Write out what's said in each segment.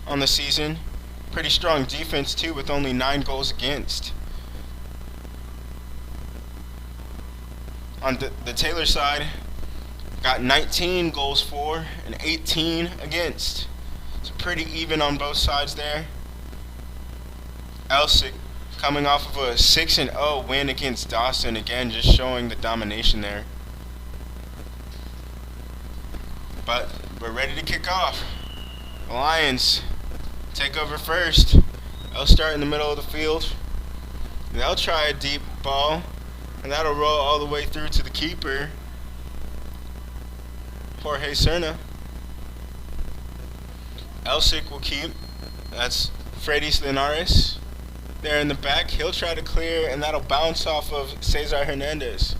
on the season. Pretty strong defense too, with only 9 goals against. On the Taylor side, got 19 goals for and 18 against. So pretty even on both sides there. Elsik coming off of a 6-0 win against Dawson, again just showing the domination there. But we're ready to kick off. The Lions take over first. They'll start in the middle of the field. They'll try a deep ball, and that'll roll all the way through to the keeper, Jorge Serna. Elsik will keep. That's Freddy Linares. There in the back, he'll try to clear, and that'll bounce off of Cesar Hernandez.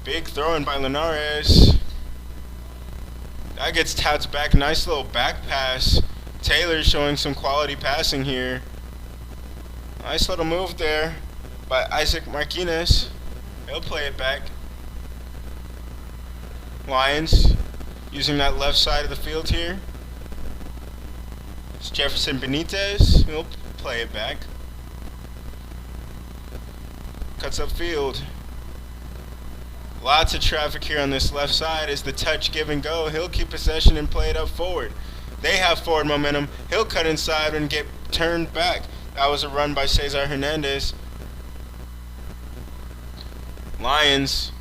Big throw in by Linares. That gets tapped back. Nice little back pass. Taylor's showing some quality passing here. Nice little move there by Isaac Martinez. He'll play it back. Lions using that left side of the field here. It's Jefferson Benitez. He'll play it back. Cuts upfield. Lots of traffic here on this left side as the touch give and go. He'll keep possession and play it up forward. They have forward momentum. He'll cut inside and get turned back. That was a run by Cesar Hernandez. Lions.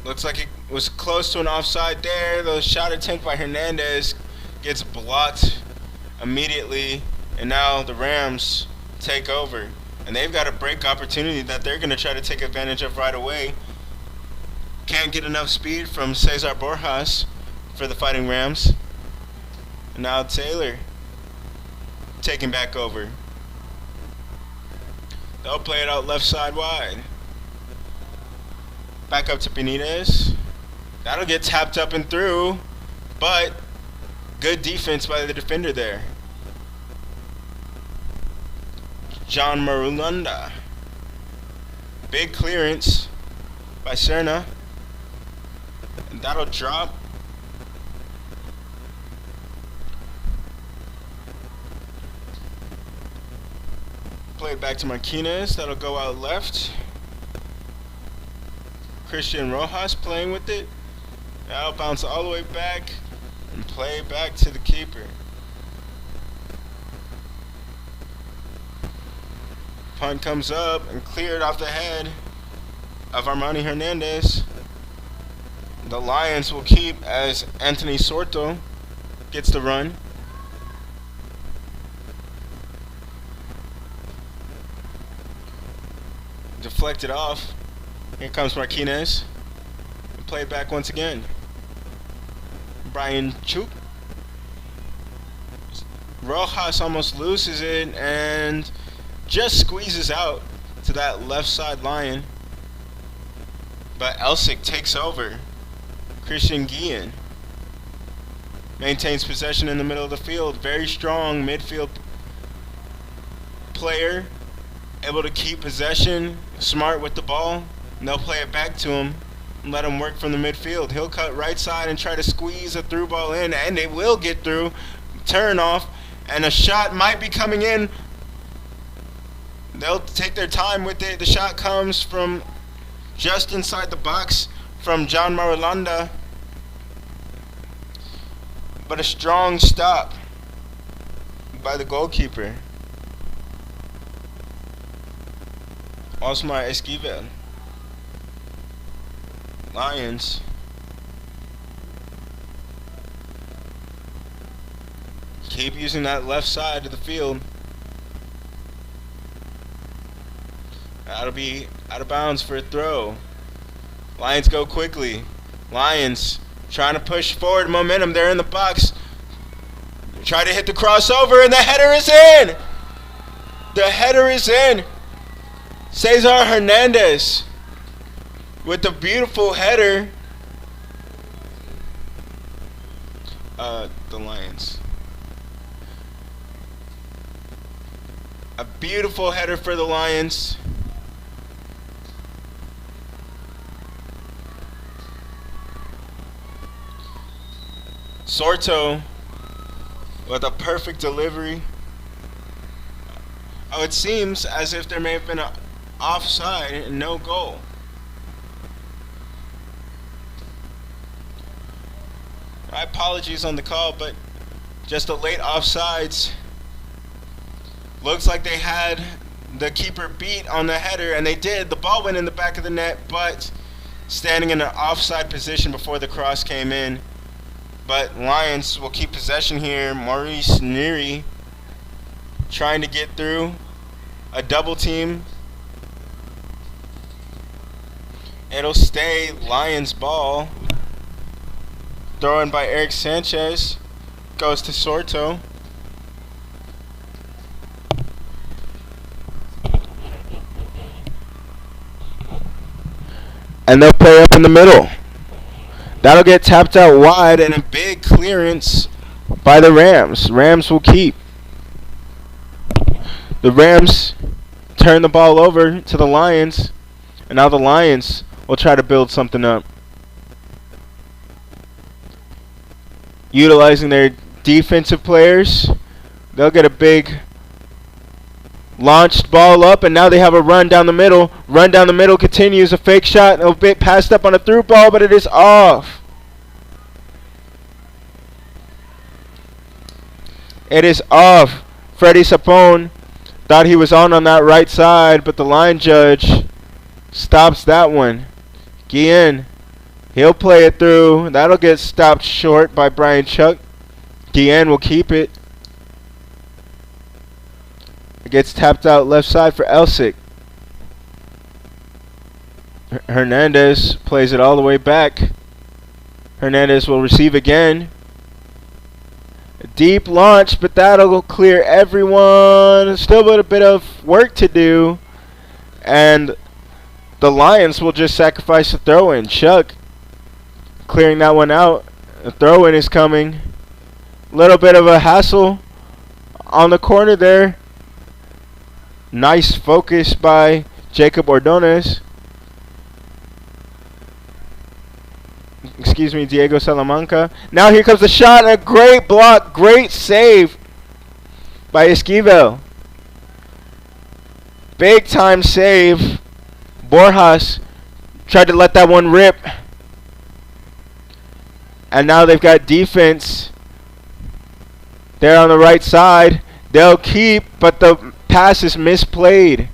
Looks like it was close to an offside there. The shot attempt by Hernandez gets blocked immediately. And now the Rams take over. And they've got a break opportunity that they're going to try to take advantage of right away. Can't get enough speed from Cesar Borjas for the Fighting Rams. And now Taylor taking back over. They'll play it out left side wide. Back up to Benitez. That'll get tapped up and through, but good defense by the defender there. John Marulanda. Big clearance by Serna. And that'll drop. Play it back to Martinez. That'll go out left. Christian Rojas playing with it. That'll bounce all the way back and play back to the keeper. Punt comes up and cleared off the head of Armani Hernandez. The Lions will keep as Anthony Sorto gets the run. Deflected off. Here comes Martinez. Play it back once again. Brian Chuk. Rojas almost loses it and just squeezes out to that left side Lion. But Elsik takes over. Christian Guillen maintains possession in the middle of the field. Very strong midfield player. Able to keep possession. Smart with the ball. And they'll play it back to him and let him work from the midfield. He'll cut right side and try to squeeze a through ball in. And it will get through. Turn off. And a shot might be coming in. They'll take their time with it. The shot comes from just inside the box from John Marulanda. But a strong stop by the goalkeeper, Osmar Esquivel. Lions keep using that left side of the field. That'll be out of bounds for a throw. Lions go quickly. Lions trying to push forward momentum. They're in the box. Try to hit the crossover, and the header is in. The header is in. Cesar Hernandez with the beautiful header. The Lions. A beautiful header for the Lions. Sorto with a perfect delivery. Oh, it seems as if there may have been an offside and no goal. My apologies on the call, but just a late offsides. Looks like they had the keeper beat on the header, and they did. The ball went in the back of the net, but standing in an offside position before the cross came in. But Lions will keep possession here. Maurice Neary trying to get through a double team. It'll stay Lions ball. Thrown by Eric Sanchez. Goes to Sorto. And they'll play up in the middle. That'll get tapped out wide, and a big clearance by the Rams. Rams will keep. The Rams turn the ball over to the Lions, and now the Lions will try to build something up. Utilizing their defensive players, they'll get a big launched ball up, and now they have a run down the middle. Run down the middle continues. A fake shot, a bit passed up on a through ball, but it is off. It is off. Freddie Sapone thought he was on that right side, but the line judge stops that one. Guillen, he'll play it through. That'll get stopped short by Brian Chuck. Guillen will keep it. It gets tapped out left side for Elsik. Hernandez plays it all the way back. Hernandez will receive again. A deep launch, but that'll clear everyone. Still a bit of work to do. And the Lions will just sacrifice the throw-in. Chuck clearing that one out. The throw-in is coming. Little bit of a hassle on the corner there. Nice focus by Jacob Ordonez. Excuse me, Diego Salamanca. Now here comes the shot. A great block. Great save by Esquivel. Big time save. Borjas tried to let that one rip. And now they've got defense there on the right side. They'll keep, but the pass is misplayed.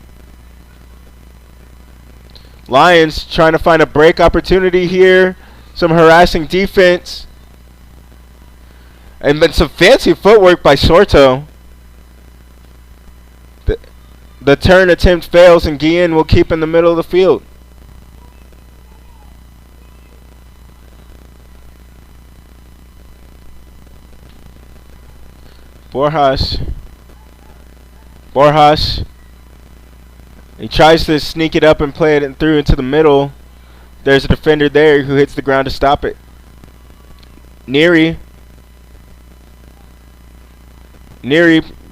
Lions trying to find a break opportunity here. Some harassing defense. And then some fancy footwork by Sorto. The turn attempt fails, and Guillen will keep in the middle of the field. Borjas. He tries to sneak it up and play it through into the middle. There's a defender there who hits the ground to stop it. Neary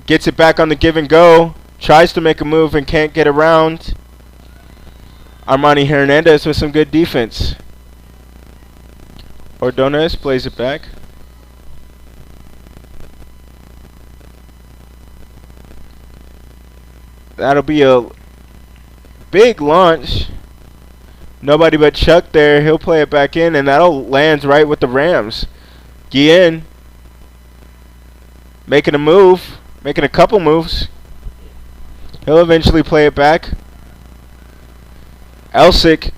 gets it back on the give and go. Tries to make a move and can't get around. Armani Hernandez with some good defense. Ordonez plays it back. That'll be a big launch. Nobody but Chuck there. He'll play it back in, and that'll land right with the Rams. Guillen making a move, making a couple moves. He'll eventually play it back. Elsik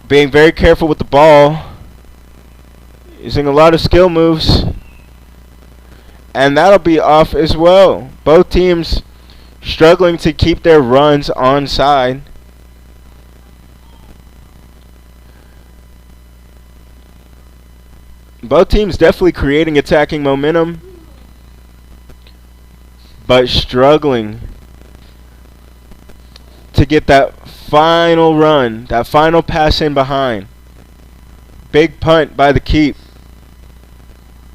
being very careful with the ball, using a lot of skill moves, and that'll be off as well. Both teams struggling to keep their runs onside. Both teams definitely creating attacking momentum, but struggling to get that final run, that final pass in behind. Big punt by the keep.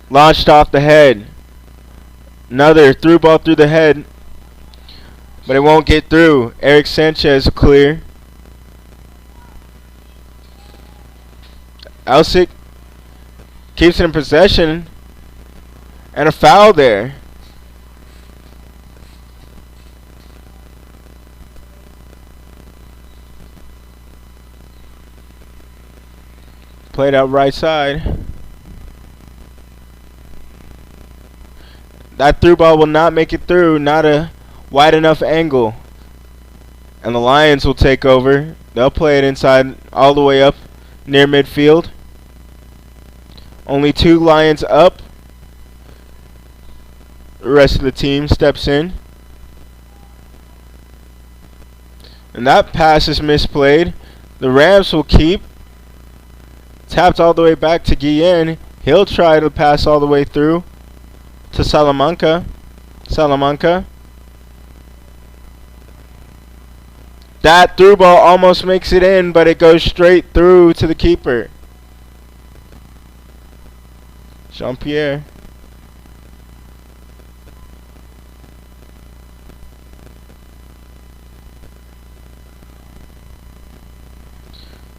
Launched off the head. Another through ball through the head, but it won't get through. Eric Sanchez clear. Elsik Keeps it in possession. And a foul there. Played out right side. That through ball will not make it through. Not a wide enough angle. And the Lions will take over. They'll play it inside all the way up near midfield. Only 2 Lions up. The rest of the team steps in. And that pass is misplayed. The Rams will keep. Tapped all the way back to Guillen. He'll try to pass all the way through to Salamanca. That through ball almost makes it in, but it goes straight through to the keeper. Jean-Pierre.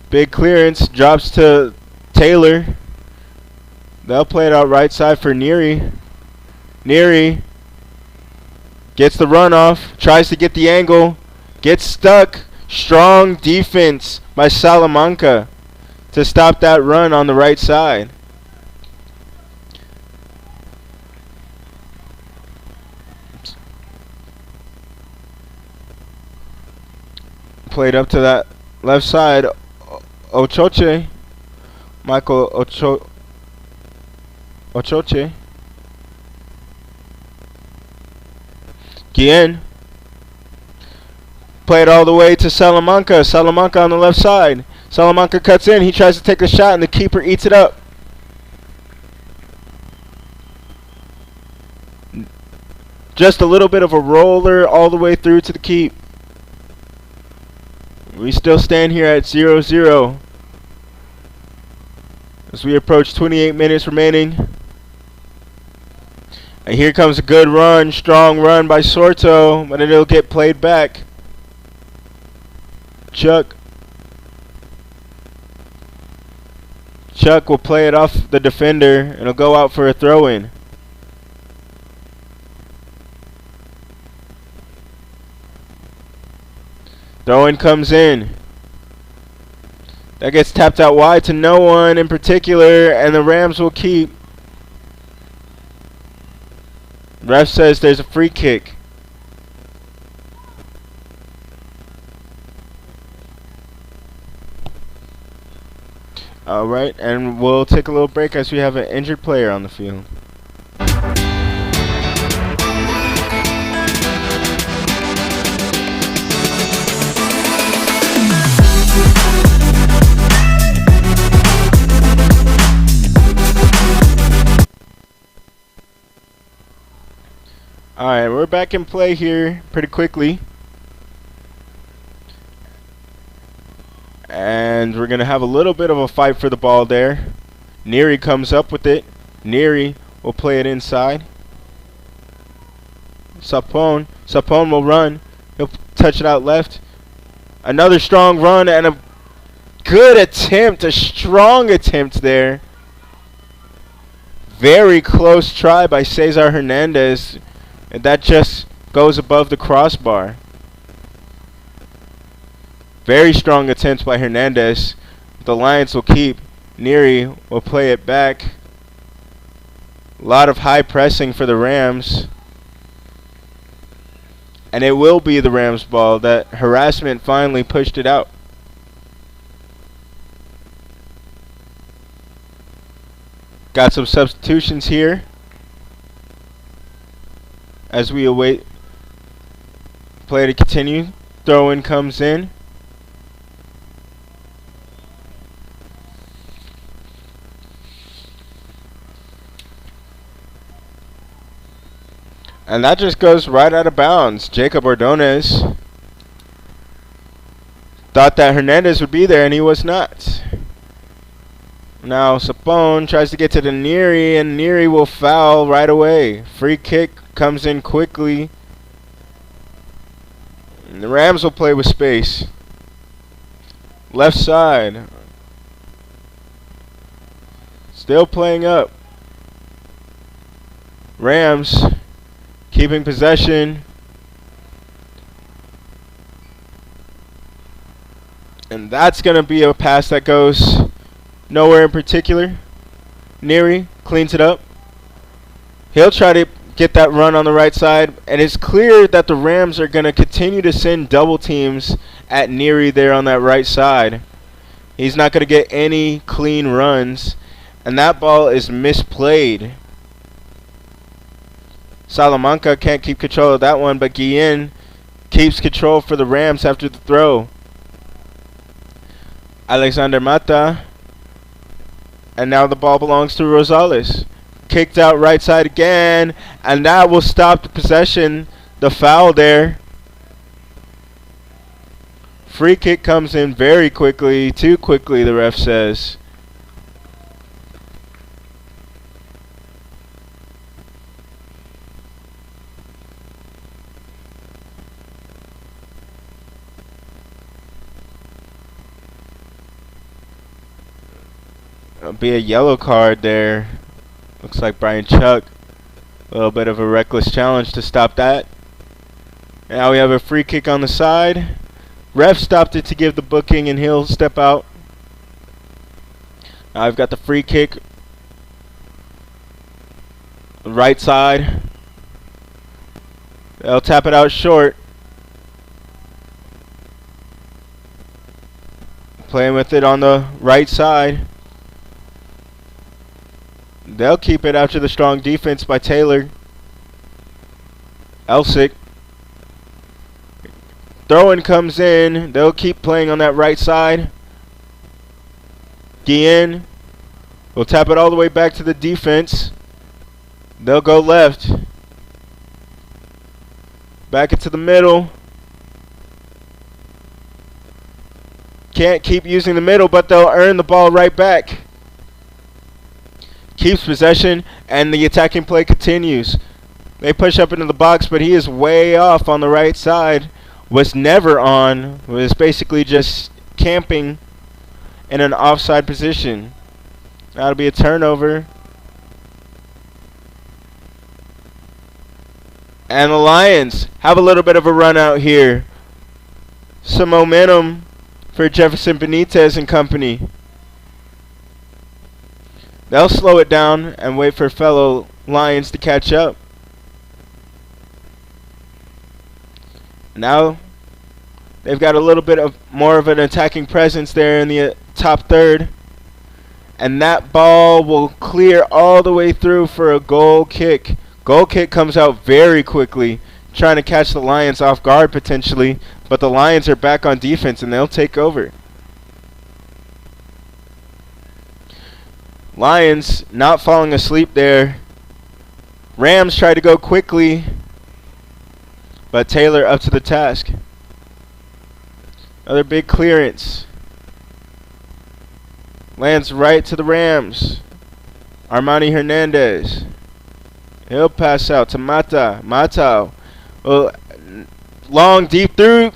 Big clearance, drops to Taylor. They'll play it out right side for Neary. Neary gets the run off, tries to get the angle, gets stuck. Strong defense by Salamanca to stop that run on the right side. Played up to that left side. Ochoche. Michael Ochoche. Guillen. Played all the way to Salamanca. Salamanca on the left side. Salamanca cuts in. He tries to take a shot, and the keeper eats it up. Just a little bit of a roller all the way through to the keep. We still stand here at 0-0 as we approach 28 minutes remaining. And here comes a good run, strong run by Sorto, but it'll get played back. Chuck will play it off the defender, and it'll go out for a throw-in. Throw-in comes in. That gets tapped out wide to no one in particular, and the Rams will keep. Ref says there's a free kick. Alright, and we'll take a little break as we have an injured player on the field. Alright, we're back in play here pretty quickly. And we're going to have a little bit of a fight for the ball there. Neary comes up with it. Neary will play it inside. Sapone will run. He'll touch it out left. Another strong run and a good attempt. A strong attempt there. Very close try by Cesar Hernandez. And that just goes above the crossbar. Very strong attempt by Hernandez. The Lions will keep. Neary will play it back. A lot of high pressing for the Rams. And it will be the Rams' ball. That harassment finally pushed it out. Got some substitutions here as we await play to continue. Throw-in comes in. And that just goes right out of bounds. Jacob Ordonez thought that Hernandez would be there, and he was not. Now Sapone tries to get to the Neary, and Neary will foul right away. Free kick comes in quickly. And the Rams will play with space. Left side. Still playing up. Rams keeping possession. And that's going to be a pass that goes nowhere in particular. Neary cleans it up. He'll try to get that run on the right side. And it's clear that the Rams are going to continue to send double teams at Neary there on that right side. He's not going to get any clean runs. And that ball is misplayed. Salamanca can't keep control of that one, but Guillen keeps control for the Rams after the throw. Alexander Mata. And now the ball belongs to Rosales. Kicked out right side again. And that will stop the possession. The foul there. Free kick comes in very quickly. Too quickly, the ref says. It'll be a yellow card there. Looks like Brian Chuck. A little bit of a reckless challenge to stop that. And now we have a free kick on the side. Ref stopped it to give the booking, and he'll step out. Now I've got the free kick. Right side. They'll tap it out short. Playing with it on the right side. They'll keep it after the strong defense by Taylor. Elsik. Throw-in comes in. They'll keep playing on that right side. Guillen will tap it all the way back to the defense. They'll go left. Back into the middle. Can't keep using the middle, but they'll earn the ball right back. Keeps possession, and the attacking play continues. They push up into the box, but he is way off on the right side. Was never on. Was basically just camping in an offside position. That'll be a turnover. And the Lions have a little bit of a run out here. Some momentum for Jefferson Benitez and company. They'll slow it down and wait for fellow Lions to catch up. Now they've got a little bit of more of an attacking presence there in the top third. And that ball will clear all the way through for a goal kick. Goal kick comes out very quickly, trying to catch the Lions off guard potentially. But the Lions are back on defense and they'll take over. Lions not falling asleep there. Rams try to go quickly, but Taylor up to the task. Another big clearance. Lands right to the Rams. Armani Hernandez. He'll pass out to Mata. Mata. Long deep through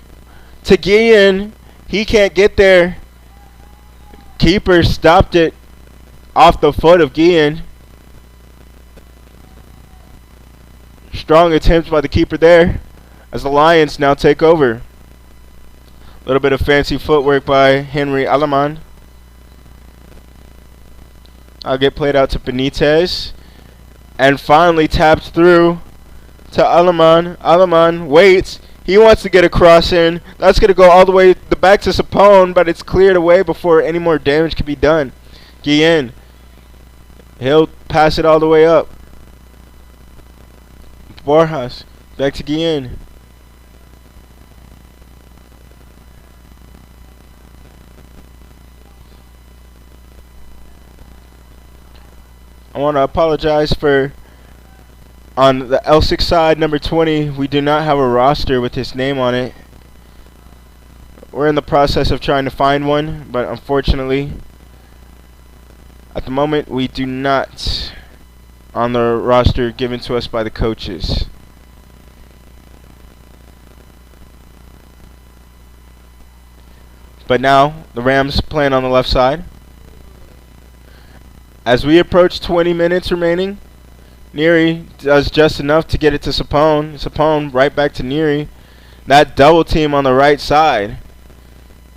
to Guillen. He can't get there. Keeper stopped it off the foot of Guillen. Strong attempt by the keeper there as the Lions now take over. A little bit of fancy footwork by Henry Alaman. I'll get played out to Benitez. And finally tapped through to Alaman. Alaman waits. He wants to get a cross in. That's going to go all the way back to Sapone, but it's cleared away before any more damage can be done. Guillen. He'll pass it all the way up. Borjas. Back to Guillen. I want to apologize for, on the Elsik side, number 20, we do not have a roster with his name on it. We're in the process of trying to find one, but unfortunately, at the moment, we do not on the roster given to us by the coaches. But now, the Rams playing on the left side. As we approach 20 minutes remaining, Neri does just enough to get it to Sapone. Sapone right back to Neri. That double team on the right side.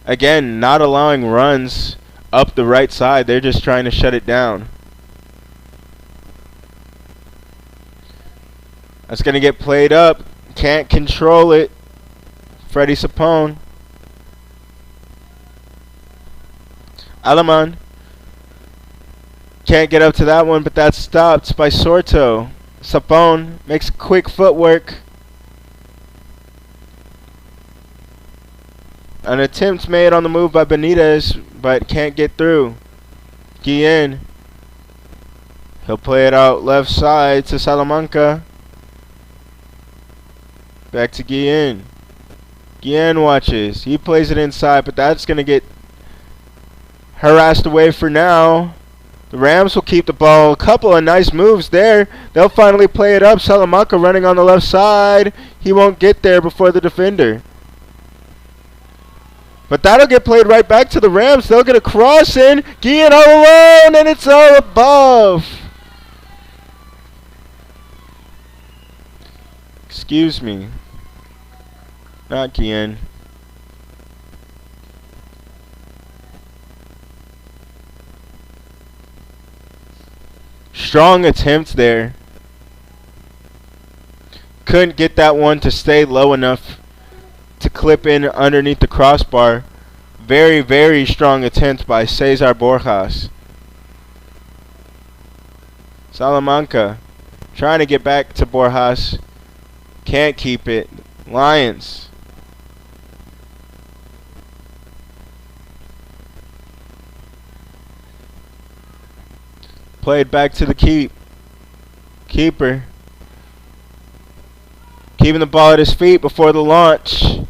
Again, not allowing runs up the right side. They're just trying to shut it down. That's going to get played up. Can't control it. Freddy Sapone. Alaman. Can't get up to that one, but that's stopped by Sorto. Sapone makes quick footwork. An attempt made on the move by Benitez, but can't get through. Guillen. He'll play it out left side to Salamanca. Back to Guillen. Guillen watches. He plays it inside, but that's going to get harassed away for now. The Rams will keep the ball. A couple of nice moves there. They'll finally play it up. Salamanca running on the left side. He won't get there before the defender. But that'll get played right back to the Rams. They'll get a cross in. Guillen all alone, and it's all above. Excuse me. Not Guillen. Strong attempt there. Couldn't get that one to stay low enough to clip in underneath the crossbar. Very, very strong attempt by Cesar Borjas. Salamanca trying to get back to Borjas. Can't keep it. Lions. Played back to the keeper. Keeping the ball at his feet before the launch.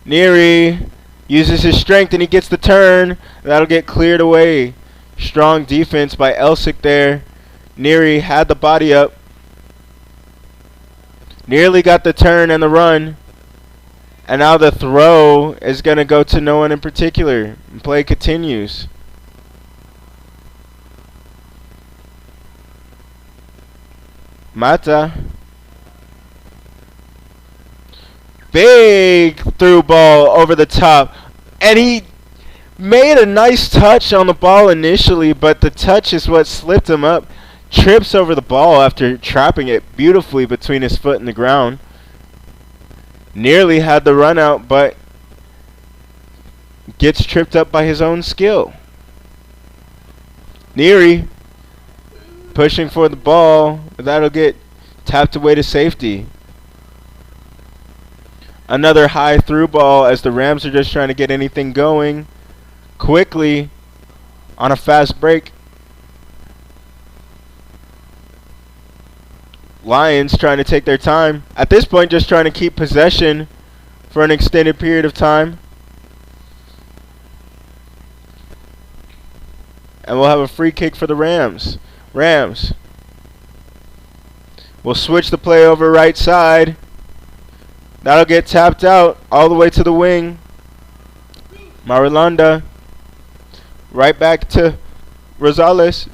Neri uses his strength and he gets the turn. That'll get cleared away. Strong defense by Elsik there. Neri had the body up. Nearly got the turn and the run. And now the throw is going to go to no one in particular. And play continues. Mata. Big through ball over the top. And he made a nice touch on the ball initially, but the touch is what slipped him up. Trips over the ball after trapping it beautifully between his foot and the ground. Nearly had the run out, but gets tripped up by his own skill. Neri pushing for the ball. That'll get tapped away to safety. Another high through ball as the Rams are just trying to get anything going quickly on a fast break. Lions trying to take their time. At this point, just trying to keep possession for an extended period of time. And we'll have a free kick for the Rams. Rams will switch the play over right side. That'll get tapped out all the way to the wing. Marilanda. Right back to Rosales.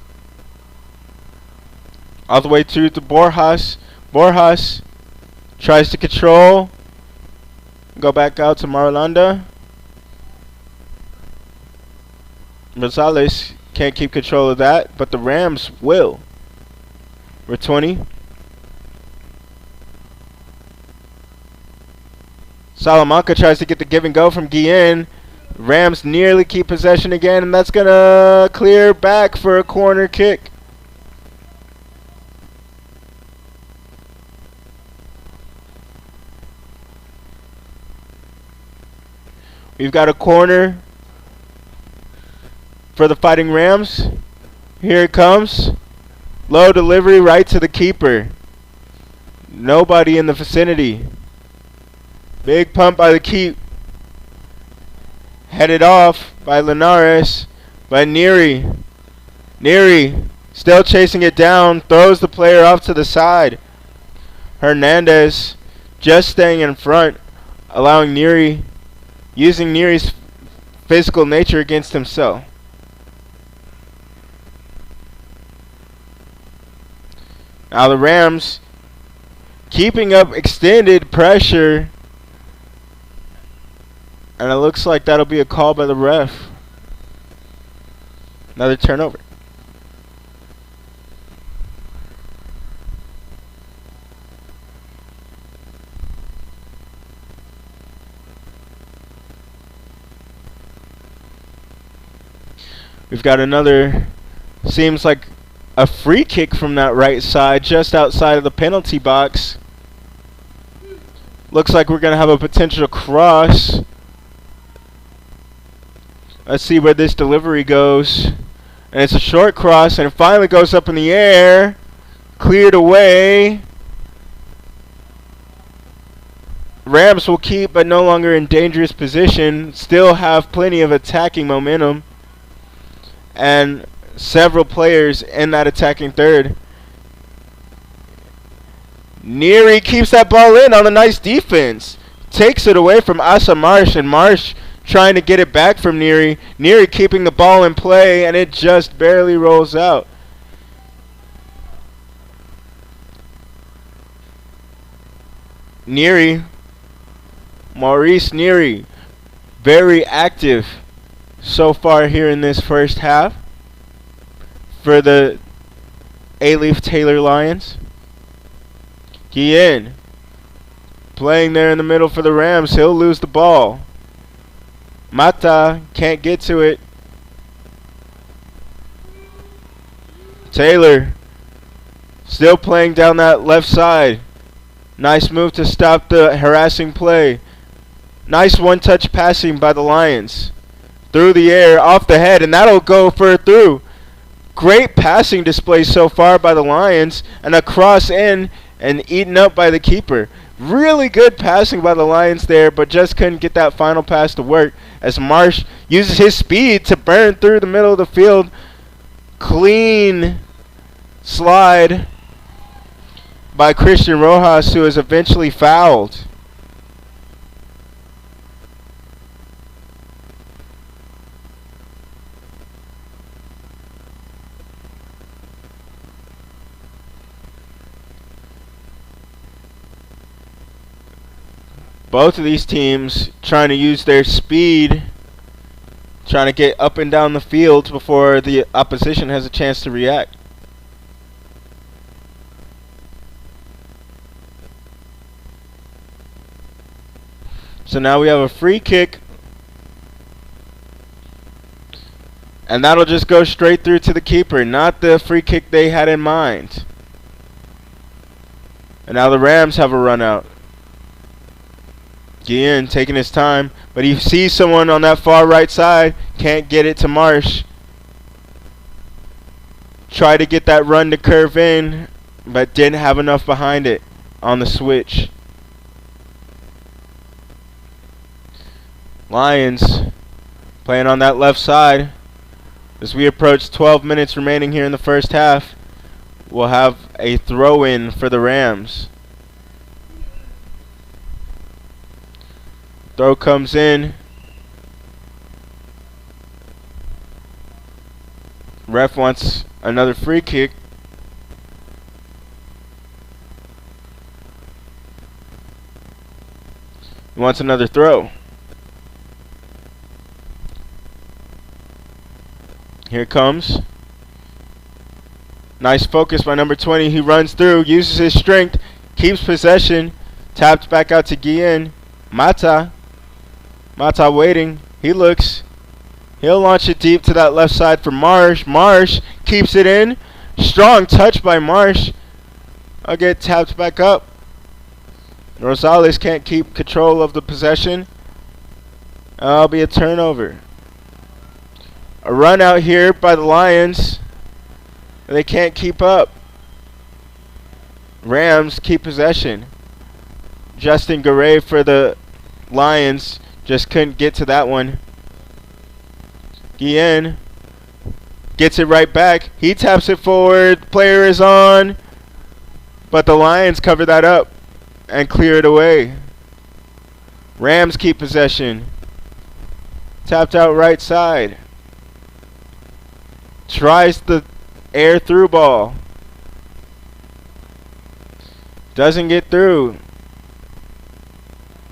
All the way through to Borjas. Borjas tries to control. Go back out to Marilanda. Rosales can't keep control of that, but the Rams will. We're 20. Salamanca tries to get the give and go from Guillen. Rams nearly keep possession again, and that's going to clear back for a corner kick. We've got a corner for the Fighting Rams. Here it comes. Low delivery right to the keeper. Nobody in the vicinity. Big pump by the keep. Headed off by Linares. By Neri. Neri still chasing it down. Throws the player off to the side. Hernandez just staying in front. Allowing Neri. Using Neri's physical nature against himself. Now the Rams keeping up extended pressure. And it looks like that'll be a call by the ref. Another turnover. We've got another, seems like a free kick from that right side, just outside of the penalty box. Looks like we're going to have a potential cross. Let's see where this delivery goes. And it's a short cross, and it finally goes up in the air. Cleared away. Rams will keep, but no longer in dangerous position. Still have plenty of attacking momentum. And several players in that attacking third. Neary keeps that ball in on a nice defense. Takes it away from Asa Marsh, and Marsh trying to get it back from Neary. Neary keeping the ball in play, and it just barely rolls out. Neary, Maurice Neary, very active so far here in this first half for the A-Leaf Taylor Lions. Guillen playing there in the middle for the Rams. He'll lose the ball. Mata can't get to it. Taylor still playing down that left side. Nice move to stop the harassing play. Nice one-touch passing by the Lions. Through the air, off the head, and that'll go for a through. Great passing display so far by the Lions, and a cross in and eaten up by the keeper. Really good passing by the Lions there, but just couldn't get that final pass to work as Marsh uses his speed to burn through the middle of the field. Clean slide by Christian Rojas, who is eventually fouled. Both of these teams trying to use their speed, trying to get up and down the field before the opposition has a chance to react. So now we have a free kick, and that'll just go straight through to the keeper, not the free kick they had in mind. And now the Rams have a run out. Guillen taking his time, but he sees someone on that far right side, can't get it to Marsh. Try to get that run to curve in, but didn't have enough behind it on the switch. Lions playing on that left side. As we approach 12 minutes remaining here in the first half, we'll have a throw-in for the Rams. Throw comes in. Ref wants another free kick. He wants another throw. Here it comes. Nice focus by number 20. He runs through, uses his strength, keeps possession, tapped back out to Guillen. Mata waiting. He looks. He'll launch it deep to that left side for Marsh. Marsh keeps it in. Strong touch by Marsh. I'll get tapped back up. Rosales can't keep control of the possession. That'll be a turnover. A run out here by the Lions. They can't keep up. Rams keep possession. Justin Garay for the Lions just couldn't get to that one. Guillen gets it right back. He taps it forward. Player is on. But the Lions cover that up and clear it away. Rams keep possession. Tapped out right side. Tries the air through ball. Doesn't get through.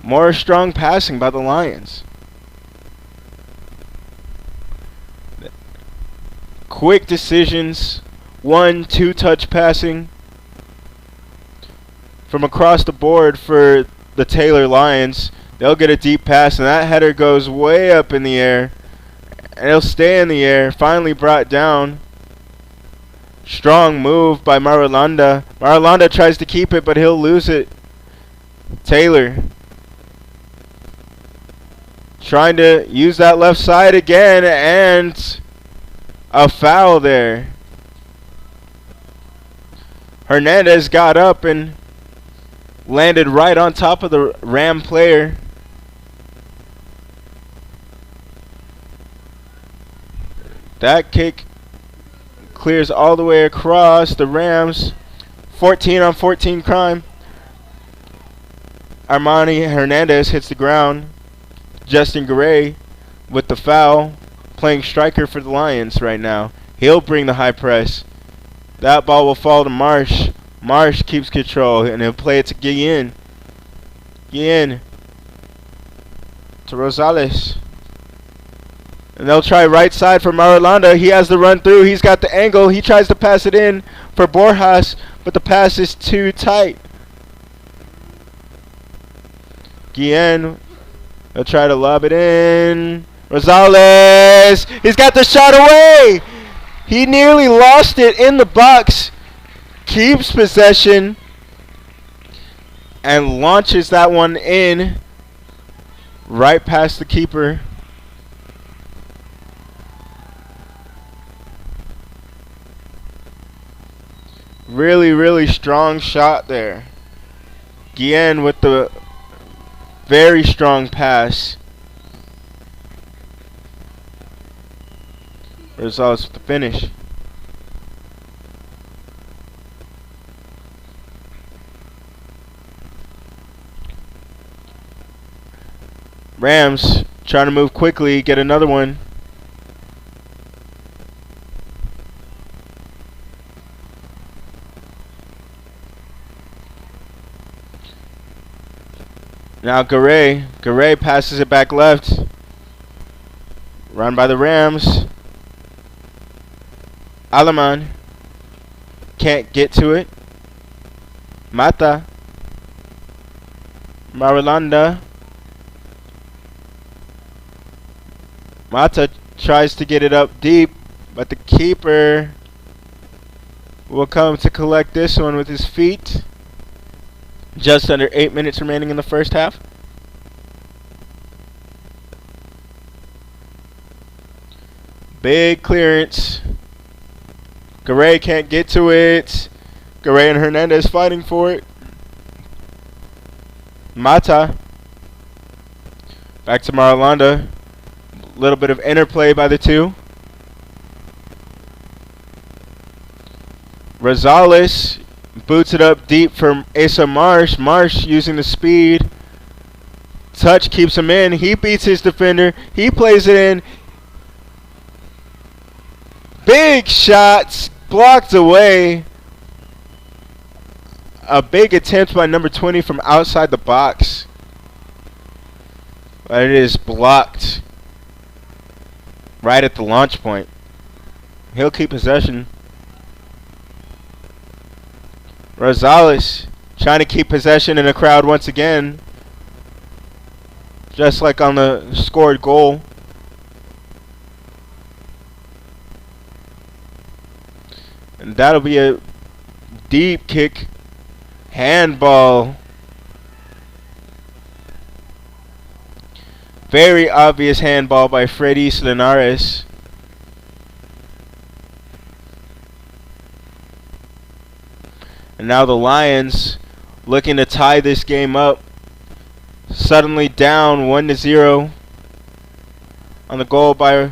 More strong passing by the Lions. Quick decisions. 1-2 touch passing from across the board for the Taylor Lions. They'll get a deep pass, and that header goes way up in the air. And it'll stay in the air. Finally brought down. Strong move by Marulanda. Marulanda tries to keep it, but he'll lose it. Taylor trying to use that left side again, and a foul there. Hernandez got up and landed right on top of the Ram player. That kick clears all the way across the Rams. 14-on-14 crime. Armani Hernandez hits the ground. Justin Garay with the foul, playing striker for the Lions right now. He'll bring the high press. That ball will fall to Marsh. Marsh keeps control, and he'll play it to Guillen. Guillen to Rosales. And they'll try right side for Marulanda. He has the run through. He's got the angle. He tries to pass it in for Borjas, but the pass is too tight. Guillen will try to lob it in. Rosales. He's got the shot away. He nearly lost it in the box. Keeps possession and launches that one in right past the keeper. Really, really strong shot there. Guillen with the very strong pass. Rosales with the finish. Rams trying to move quickly, get another one. Now Garay. Garay passes it back left. Run by the Rams. Alaman can't get to it. Mata. Marulanda. Mata tries to get it up deep, but the keeper will come to collect this one with his feet. Just under 8 minutes remaining in the first half. Big clearance. Garay can't get to it. Garay and Hernandez fighting for it. Mata. Back to Marulanda. Little bit of interplay by the two. Rosales boots it up deep from Asa Marsh. Marsh using the speed. Touch keeps him in. He beats his defender. He plays it in. Big shots blocked away. A big attempt by number 20 from outside the box. But it is blocked right at the launch point. He'll keep possession. Rosales trying to keep possession in the crowd once again. Just like on the scored goal. And that'll be a deep kick. Handball. Very obvious handball by Freddy Linares. And now the Lions looking to tie this game up. Suddenly down 1-0 on the goal by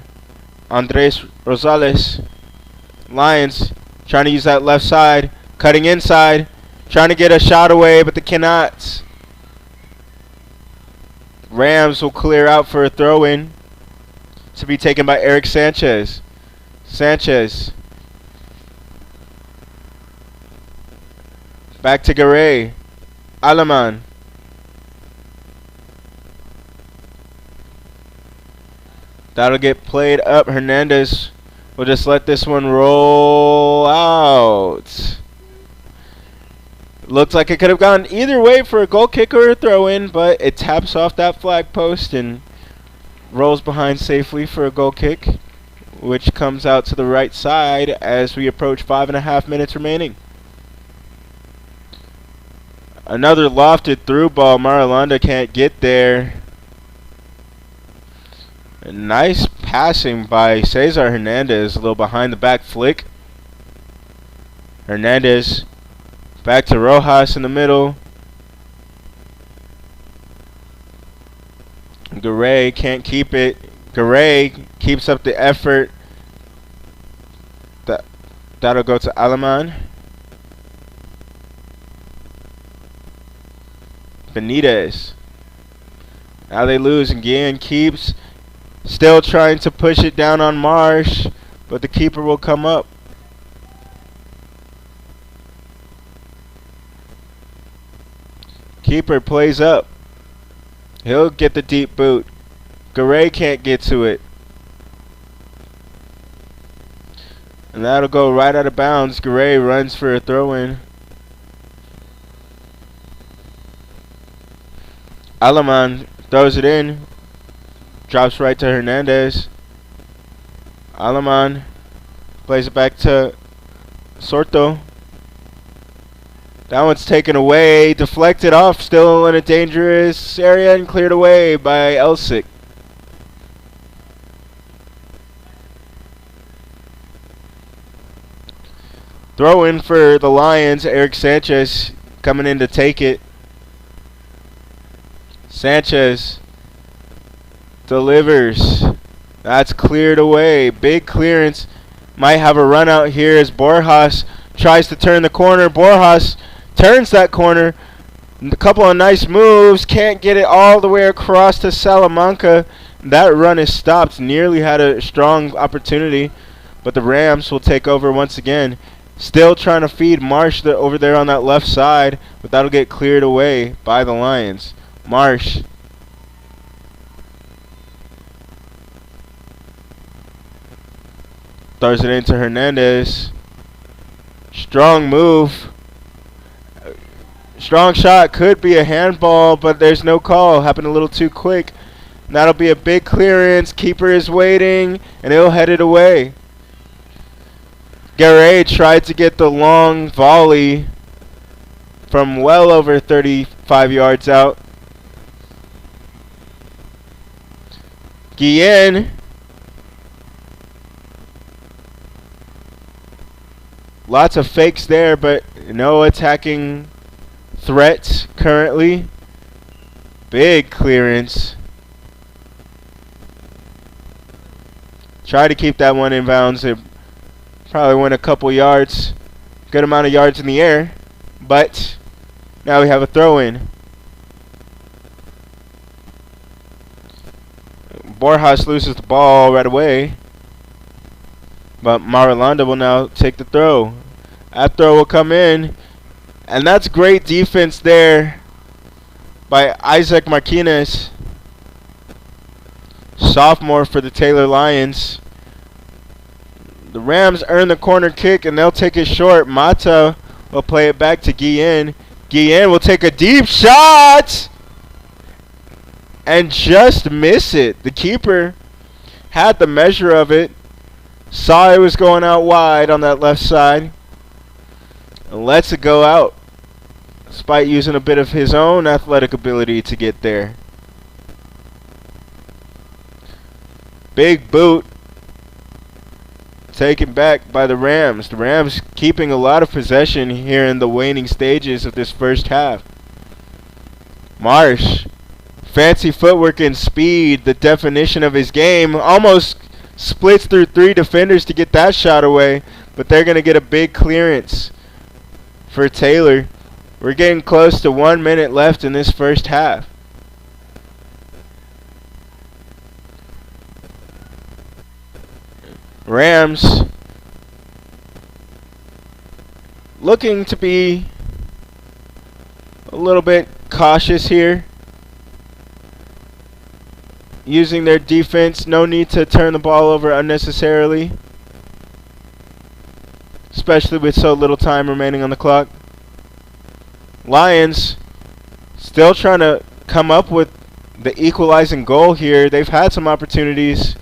Andres Rosales. Lions trying to use that left side, cutting inside, trying to get a shot away, but they cannot. Rams will clear out for a throw-in to be taken by Eric Sanchez. Sanchez. Back to Garay. Alaman. That'll get played up. Hernandez will just let this one roll out. Looks like it could have gone either way for a goal kick or a throw-in, but it taps off that flag post and rolls behind safely for a goal kick, which comes out to the right side as we approach 5.5 minutes remaining. Another lofted through ball. Marulanda can't get there. Nice passing by Cesar Hernandez. A little behind the back flick. Hernandez back to Rojas in the middle. Garay can't keep it. Garay keeps up the effort. That'll go to Alaman. Benitez. Now they lose again. Keeps still trying to push it down on Marsh, but the keeper will come up. Keeper plays up. He'll get the deep boot. Garay can't get to it. And that'll go right out of bounds. Garay runs for a throw-in. Alaman throws it in. Drops right to Hernandez. Alaman plays it back to Sorto. That one's taken away. Deflected off. Still in a dangerous area and cleared away by Elsik. Throw in for the Lions. Eric Sanchez coming in to take it. Sanchez delivers. That's cleared away. Big clearance. Might have a run out here as Borjas tries to turn the corner. Borjas turns that corner. A couple of nice moves. Can't get it all the way across to Salamanca. That run is stopped. Nearly had a strong opportunity, but the Rams will take over once again. Still trying to feed Marsh over there on that left side, but that'll get cleared away by the Lions. Marsh. Throws it into Hernandez. Strong move. Strong shot. Could be a handball, but there's no call. Happened a little too quick. And that'll be a big clearance. Keeper is waiting, and he'll head it away. Garay tried to get the long volley from well over 35 yards out. Guillen. Lots of fakes there, but no attacking threats currently. Big clearance. Try to keep that one in bounds. It probably went a couple yards. Good amount of yards in the air. But now we have a throw-in. Borjas loses the ball right away. But Marulanda will now take the throw. That throw will come in. And that's great defense there by Isaac Martinez. Sophomore for the Taylor Lions. The Rams earn the corner kick and they'll take it short. Mata will play it back to Guillen. Guillen will take a deep shot and just miss it. The keeper had the measure of it. Saw it was going out wide on that left side. And lets it go out. Despite using a bit of his own athletic ability to get there. Big boot. Taken back by the Rams. The Rams keeping a lot of possession here in the waning stages of this first half. Marsh. Fancy footwork and speed. The definition of his game. Almost splits through 3 defenders to get that shot away. But they're going to get a big clearance for Taylor. We're getting close to 1 minute left in this first half. Rams looking to be a a little bit cautious here, using their defense. No need to turn the ball over unnecessarily, especially with so little time remaining on the clock. Lions still trying to come up with the equalizing goal here. They've had some opportunities.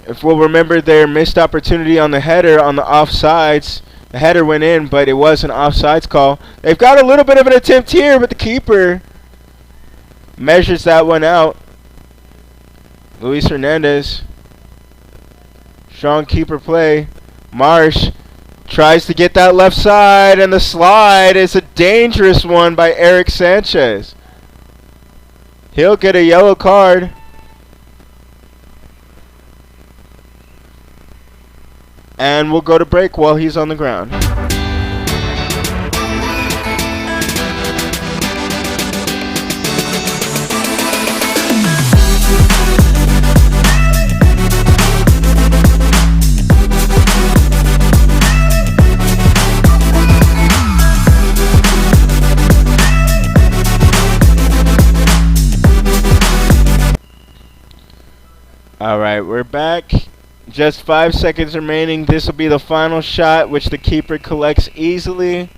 If we'll remember their missed opportunity on the header on the offsides, the header went in, but it was an offsides call. They've got a little bit of an attempt here, but the keeper measures that one out. Luis Hernandez. Strong keeper play. Marsh tries to get that left side, and the slide is a dangerous one by Eric Sanchez. He'll get a yellow card. And we'll go to break while he's on the ground. Alright, we're back. Just 5 seconds remaining. This will be the final shot, which the keeper collects easily.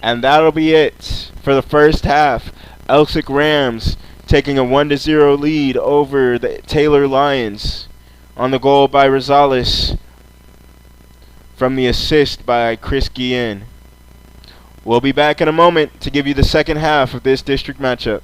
And that'll be it for the first half. Elsik Rams taking a 1-0 lead over the Taylor Lions on the goal by Rosales from the assist by Chris Guillen. We'll be back in a moment to give you the second half of this district matchup.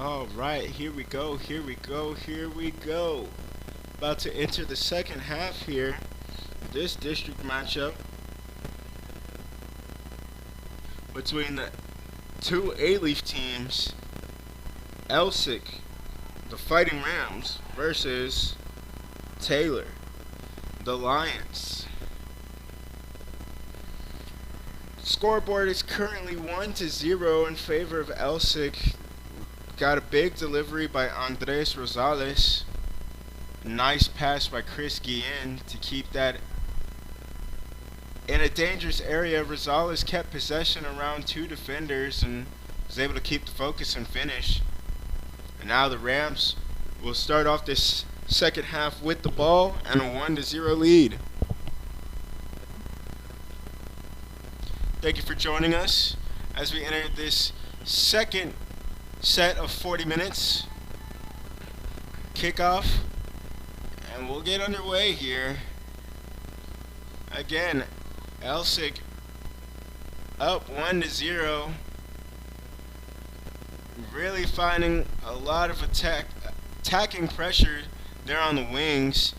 All right, here we go, here we go, here we go. About to enter the second half here. This district matchup between the two A-Leaf teams, Elsik, the Fighting Rams, versus Taylor, the Lions. Scoreboard is currently 1-0 in favor of Elsik. Got a big delivery by Andres Rosales. Nice pass by Chris Guillen to keep that in a dangerous area. Rosales kept possession around two defenders and was able to keep the focus and finish. And now the Rams will start off this second half with the ball and a 1-0 lead. Thank you for joining us as we enter this second set of 40 minutes. Kickoff, and we'll get underway here. Again, Elsik up 1-0. Really finding a lot of attacking pressure there on the wings.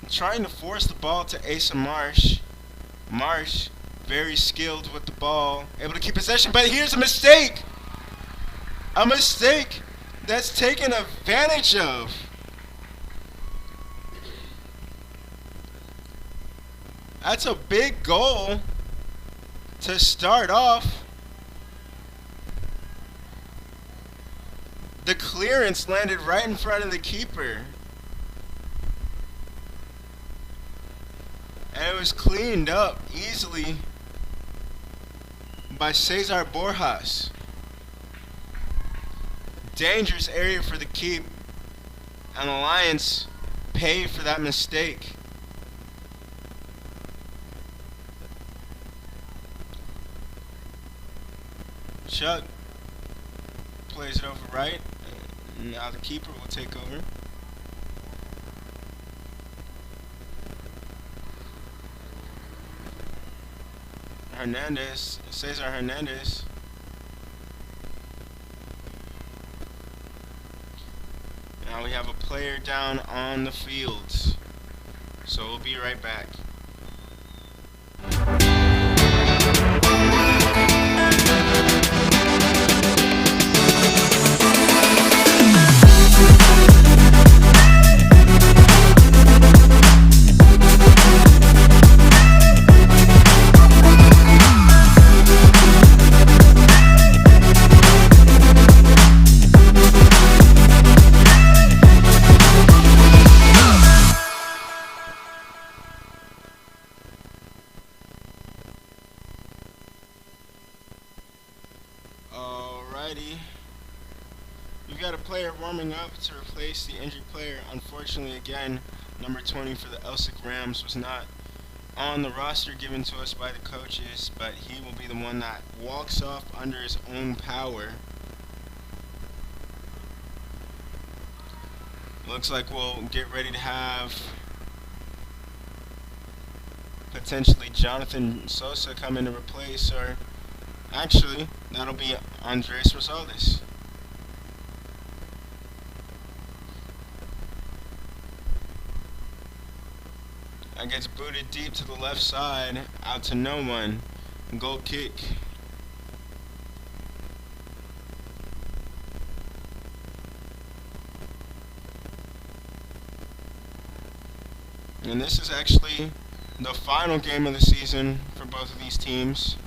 Trying to force the ball to Asa Marsh. Marsh, very skilled with the ball, able to keep possession, but here's a mistake! A mistake that's taken advantage of. That's a big goal to start off. The clearance landed right in front of the keeper. And it was cleaned up easily by Cesar Borjas. Dangerous area for the keep, and the Lions pay for that mistake. Chuck plays it over right. Now the keeper will take over. Hernandez, Cesar Hernandez. Now we have a player down on the field. So we'll be right back. We've got a player warming up to replace the injured player. Unfortunately, again, number 20 for the Elsik Rams was not on the roster given to us by the coaches, but he will be the one that walks off under his own power. Looks like we'll get ready to have potentially Jonathan Sosa come in to replace, or actually, that'll be Andres Rosales. That gets booted deep to the left side, out to no one. Goal kick. And this is actually the final game of the season for both of these teams.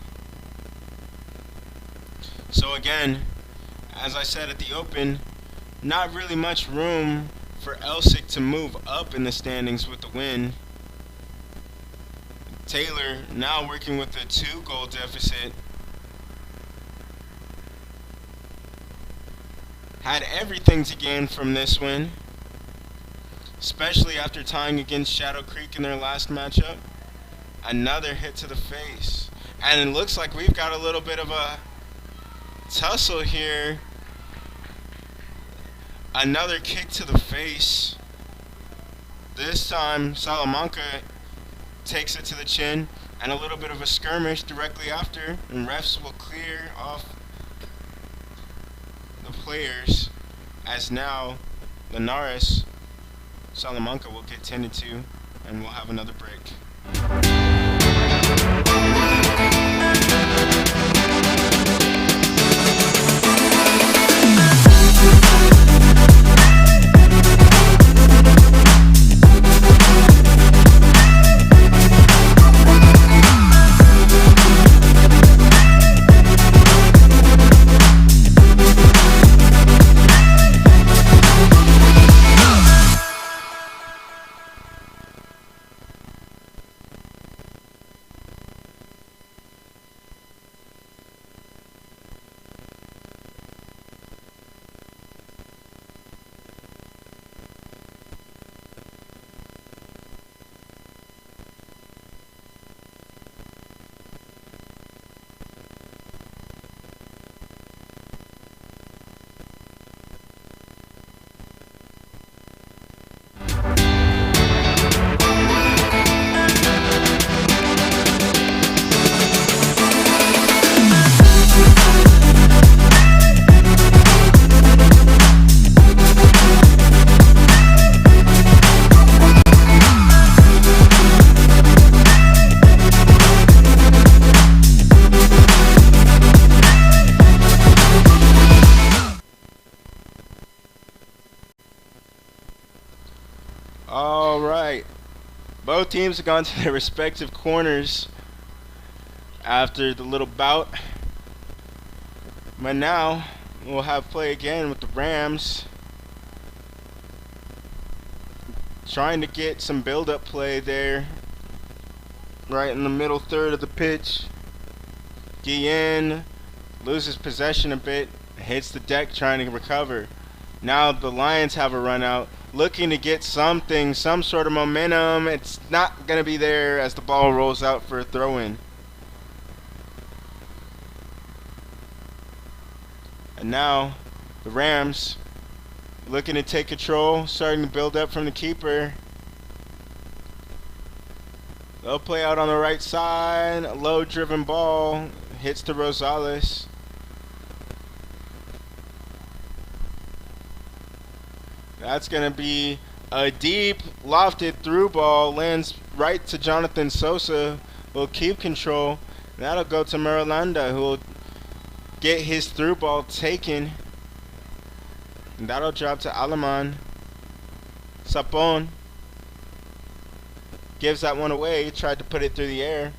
So again, as I said at the open, not really much room for Elsik to move up in the standings with the win. Taylor now working with a 2-goal deficit. Had everything to gain from this win, especially after tying against Shadow Creek in their last matchup. Another hit to the face. And it looks like we've got a little bit of a tussle here. Another kick to the face. This time, Salamanca takes it to the chin, and a little bit of a skirmish directly after, and refs will clear off players, as now Linares Salamanca will get tended to, and we'll have another break. Alright, both teams have gone to their respective corners after the little bout. But now we'll have play again with the Rams trying to get some build-up play there right in the middle third of the pitch. Guillen loses possession a bit, hits the deck trying to recover. Now the Lions have a run out, looking to get something, some sort of momentum. It's not going to be there as the ball rolls out for a throw-in. And now the Rams looking to take control, starting to build up from the keeper. They'll play out on the right side. A low-driven ball hits to Rosales. That's going to be a deep, lofted through ball. Lands right to Jonathan Sosa, who will keep control. And that'll go to Mirolanda, who will get his through ball taken. And that'll drop to Aleman. Sapon gives that one away. Tried to put it through the air.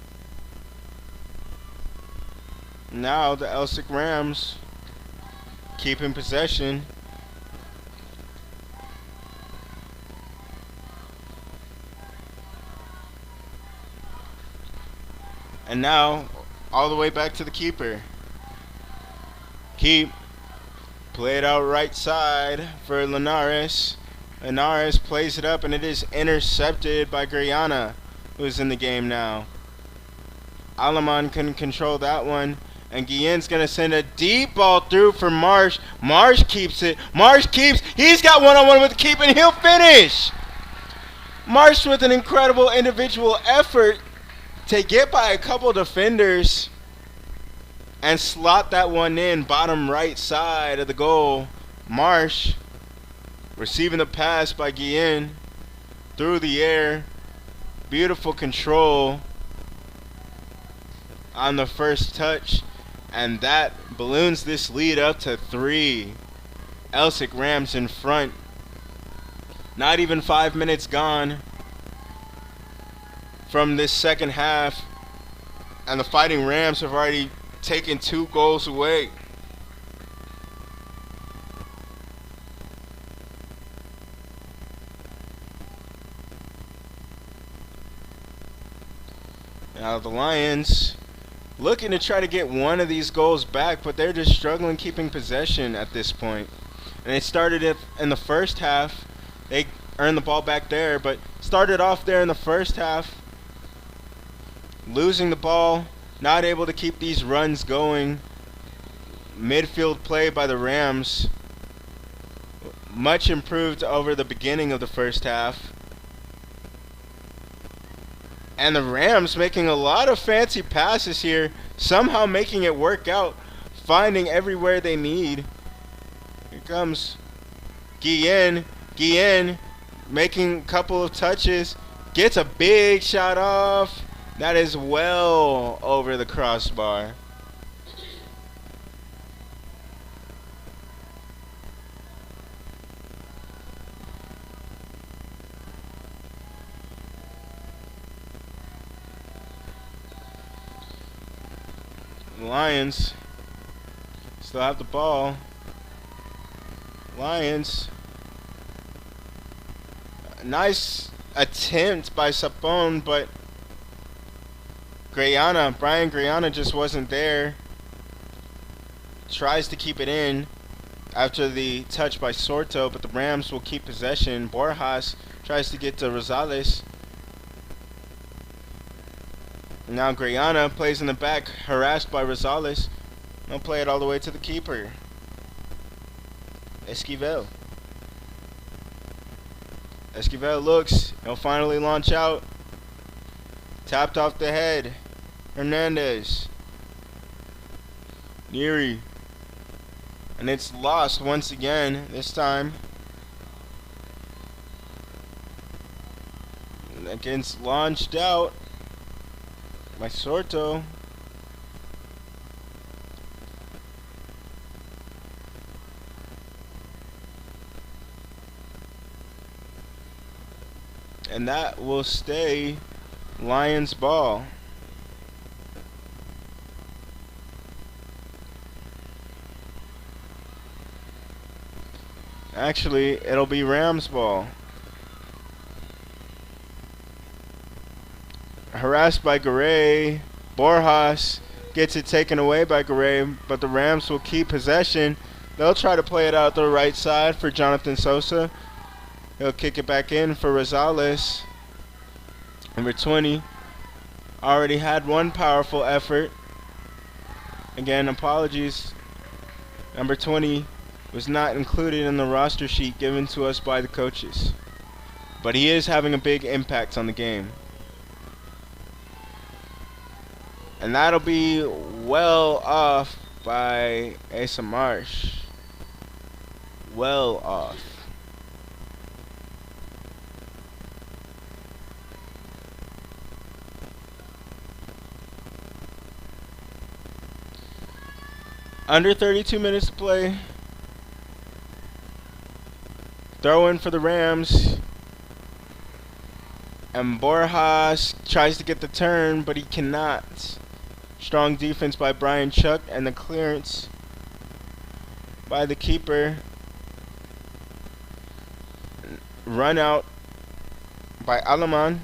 Now the Elsik Rams keeping possession. And now all the way back to the keeper. Keep. Play it out right side for Linares. Linares plays it up and it is intercepted by Guyana, who's in the game now. Aleman couldn't control that one. And Guillen's going to send a deep ball through for Marsh. Marsh keeps it. Marsh keeps. He's got one-on-one with the keep and he'll finish. Marsh with an incredible individual effort to get by a couple defenders and slot that one in bottom right side of the goal. Marsh receiving the pass by Guillen through the air. Beautiful control on the first touch, and that balloons this lead up to 3. Elsik Rams in front. Not even 5 minutes gone from this second half, and the Fighting Rams have already taken 2 goals away. Now the Lions looking to try to get one of these goals back, but they're just struggling keeping possession at this point. And they started it in the first half. They earned the ball back there, but started off there in the first half, losing the ball, not able to keep these runs going. Midfield play by the Rams much improved over the beginning of the first half. And the Rams making a lot of fancy passes here, somehow making it work out, finding everywhere they need. Here comes Guillen. Guillen making a couple of touches. Gets a big shot off. That is well over the crossbar. Lions still have the ball. Lions. Nice attempt by Sapon, but Brian Grayana just wasn't there. Tries to keep it in after the touch by Sorto, but the Rams will keep possession. Borjas tries to get to Rosales. Now Grayana plays in the back, harassed by Rosales. They'll play it all the way to the keeper. Esquivel. Esquivel looks. He'll finally launch out. Tapped off the head. Hernandez. Neary. And it's lost once again, this time. Against launched out by Sorto. And that will stay Lions ball. Actually, it'll be Rams ball. Harassed by Garay. Borjas gets it taken away by Garay, but the Rams will keep possession. They'll try to play it out the right side for Jonathan Sosa. He'll kick it back in for Rosales. Number 20 already had one powerful effort. Again, apologies. Number 20 was not included in the roster sheet given to us by the coaches. But he is having a big impact on the game. And that'll be well off by Asa Marsh. Well off. Under 32 minutes to play. Throw in for the Rams. And Borjas tries to get the turn, but he cannot. Strong defense by Brian Chuck, and the clearance by the keeper. Run out by Alaman.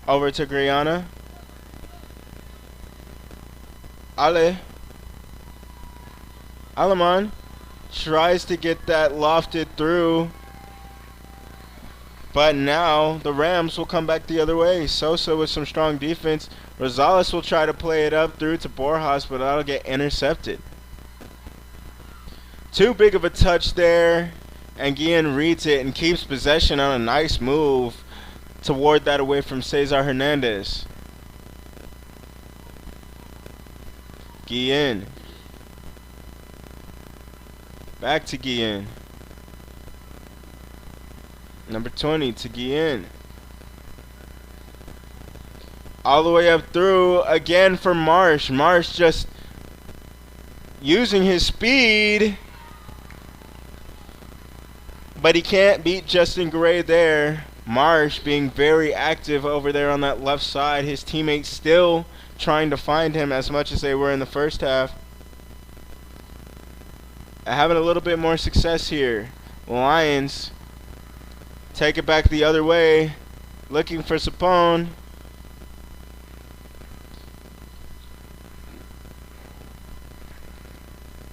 Over to Grayana. Alaman tries to get that lofted through, but now the Rams will come back the other way. Sosa with some strong defense. Rosales will try to play it up through to Borjas, but that'll get intercepted. Too big of a touch there, and Guillen reads it and keeps possession on a nice move to ward that away from Cesar Hernandez. Guillen. Back to Guillen. Number 20 to Guillen. All the way up through again for Marsh. Marsh just using his speed. But he can't beat Justin Gray there. Marsh being very active over there on that left side. His teammates still trying to find him as much as they were in the first half. Having a little bit more success here. Lions take it back the other way. Looking for Sapone.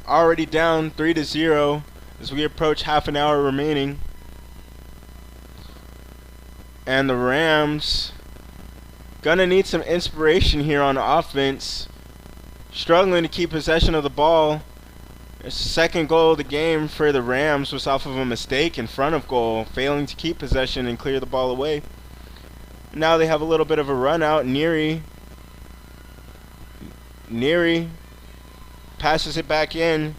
Already down 3-0 as we approach half an hour remaining. And the Rams gonna need some inspiration here on offense. Struggling to keep possession of the ball. The second goal of the game for the Rams was off of a mistake in front of goal, failing to keep possession and clear the ball away. Now they have a little bit of a run out. Neary passes it back in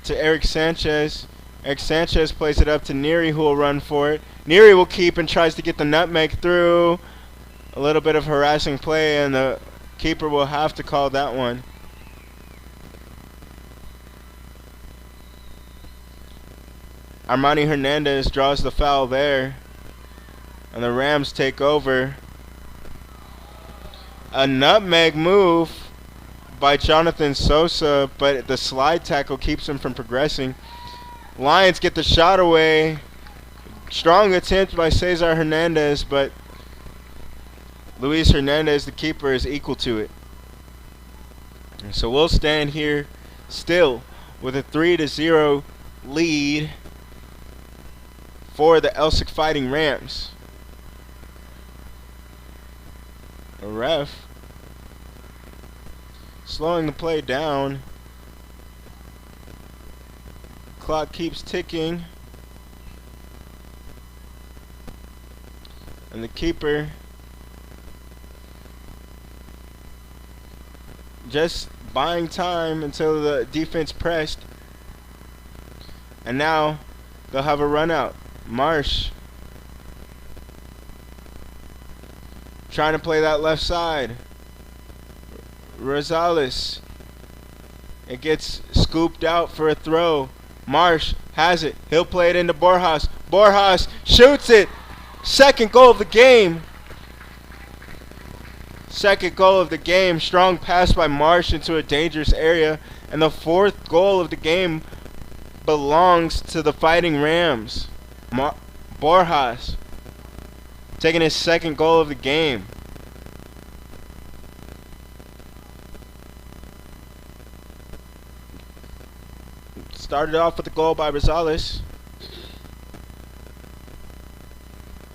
to Eric Sanchez. Eric Sanchez plays it up to Neary, who will run for it. Neary will keep and tries to get the nutmeg through. A little bit of harassing play, and the keeper will have to call that one. Armani Hernandez draws the foul there, and the Rams take over. A nutmeg move by Jonathan Sosa, but the slide tackle keeps him from progressing. Lions get the shot away. Strong attempt by Cesar Hernandez, but Luis Hernandez, the keeper, is equal to it. And so we'll stand here still with a 3-0 lead for the Elsik Fighting Rams. A ref slowing the play down. Clock keeps ticking. And the keeper just buying time until the defense pressed. And now they'll have a run out. Marsh trying to play that left side. Rosales. It gets scooped out for a throw. Marsh has it. He'll play it into Borjas. Borjas shoots it. Second goal of the game. Second goal of the game. Strong pass by Marsh into a dangerous area. And the fourth goal of the game belongs to the Fighting Rams. Borjas taking his second goal of the game. Started off with a goal by Rosales.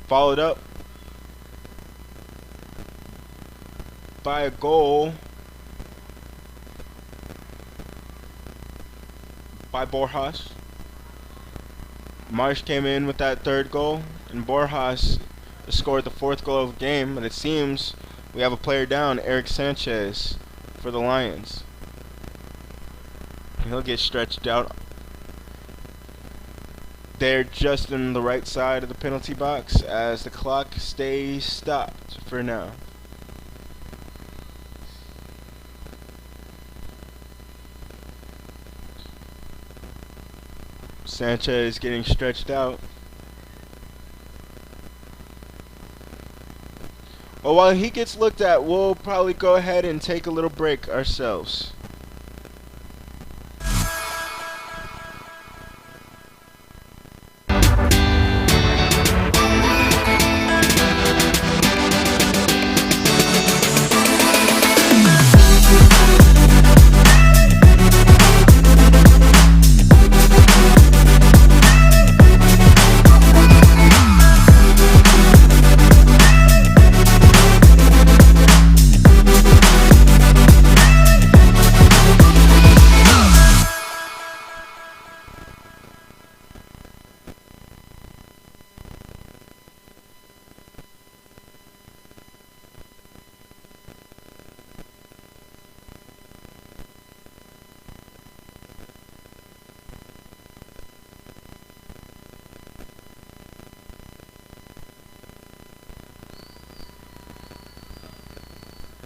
Followed up by a goal by Borjas. Marsh came in with that third goal, and Borjas scored the fourth goal of the game. And it seems we have a player down, Eric Sanchez, for the Lions. He'll get stretched out there just in the right side of the penalty box as the clock stays stopped for now. Sanchez getting stretched out. Well, while he gets looked at, we'll probably go ahead and take a little break ourselves.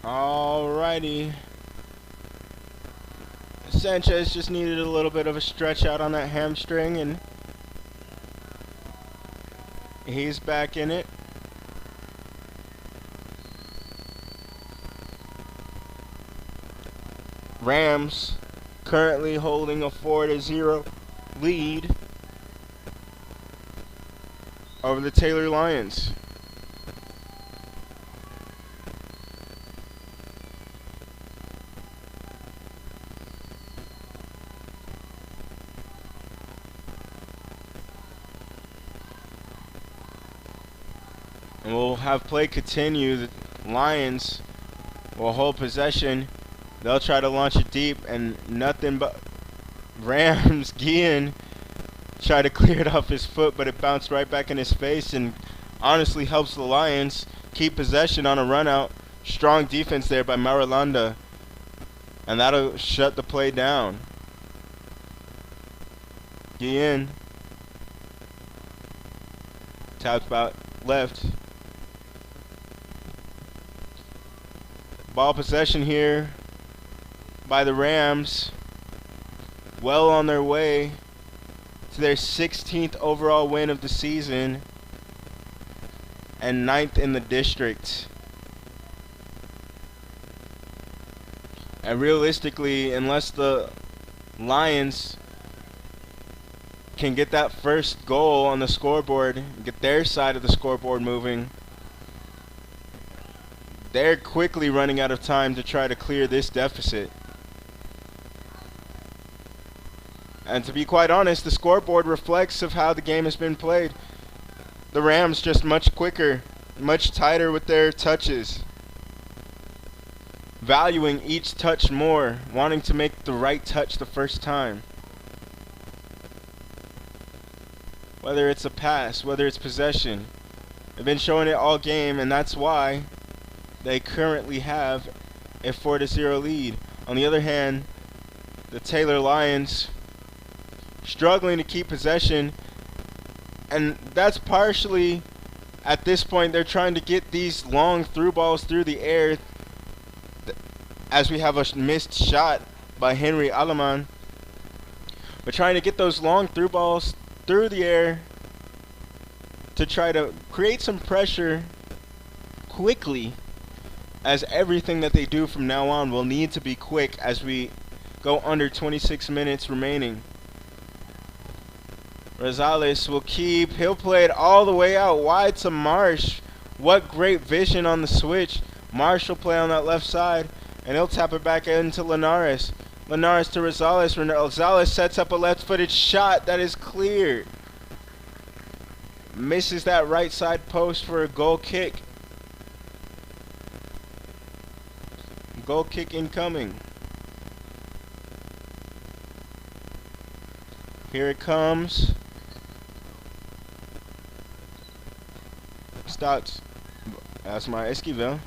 Alrighty. Sanchez just needed a little bit of a stretch out on that hamstring, and he's back in it. Rams currently holding a 4-0 lead over the Taylor Lions. And we'll have play continue. The Lions will hold possession. They'll try to launch it deep, and nothing but Rams. Guillen tried to clear it off his foot, but it bounced right back in his face, and honestly helps the Lions keep possession on a run out. Strong defense there by Marulanda, and that'll shut the play down. Guillen. Taps about left. Ball possession here by the Rams. Well on their way to their 16th overall win of the season and 9th in the district. And realistically, unless the Lions can get that first goal on the scoreboard, get their side of the scoreboard moving, they're quickly running out of time to try to clear this deficit. And to be quite honest, the scoreboard reflects of how the game has been played. The Rams just much quicker, much tighter with their touches, valuing each touch more, wanting to make the right touch the first time. Whether it's a pass, whether it's possession, they've been showing it all game, and that's why they currently have a 4-0 lead. On the other hand, the Taylor Lions struggling to keep possession, and that's partially, at this point, they're trying to get these long through balls through the air, as we have a missed shot by Henry Alaman. But trying to get those long through balls through the air to try to create some pressure quickly, as everything that they do from now on will need to be quick as we go under 26 minutes remaining. Rosales will keep. He'll play it all the way out wide to Marsh. What great vision on the switch. Marsh will play on that left side, and he'll tap it back into Linares. Linares to Rosales. Rosales sets up a left-footed shot that is cleared. Misses that right side post for a goal kick. Goal kick incoming. Here it comes. Starts. That's my Esquivel.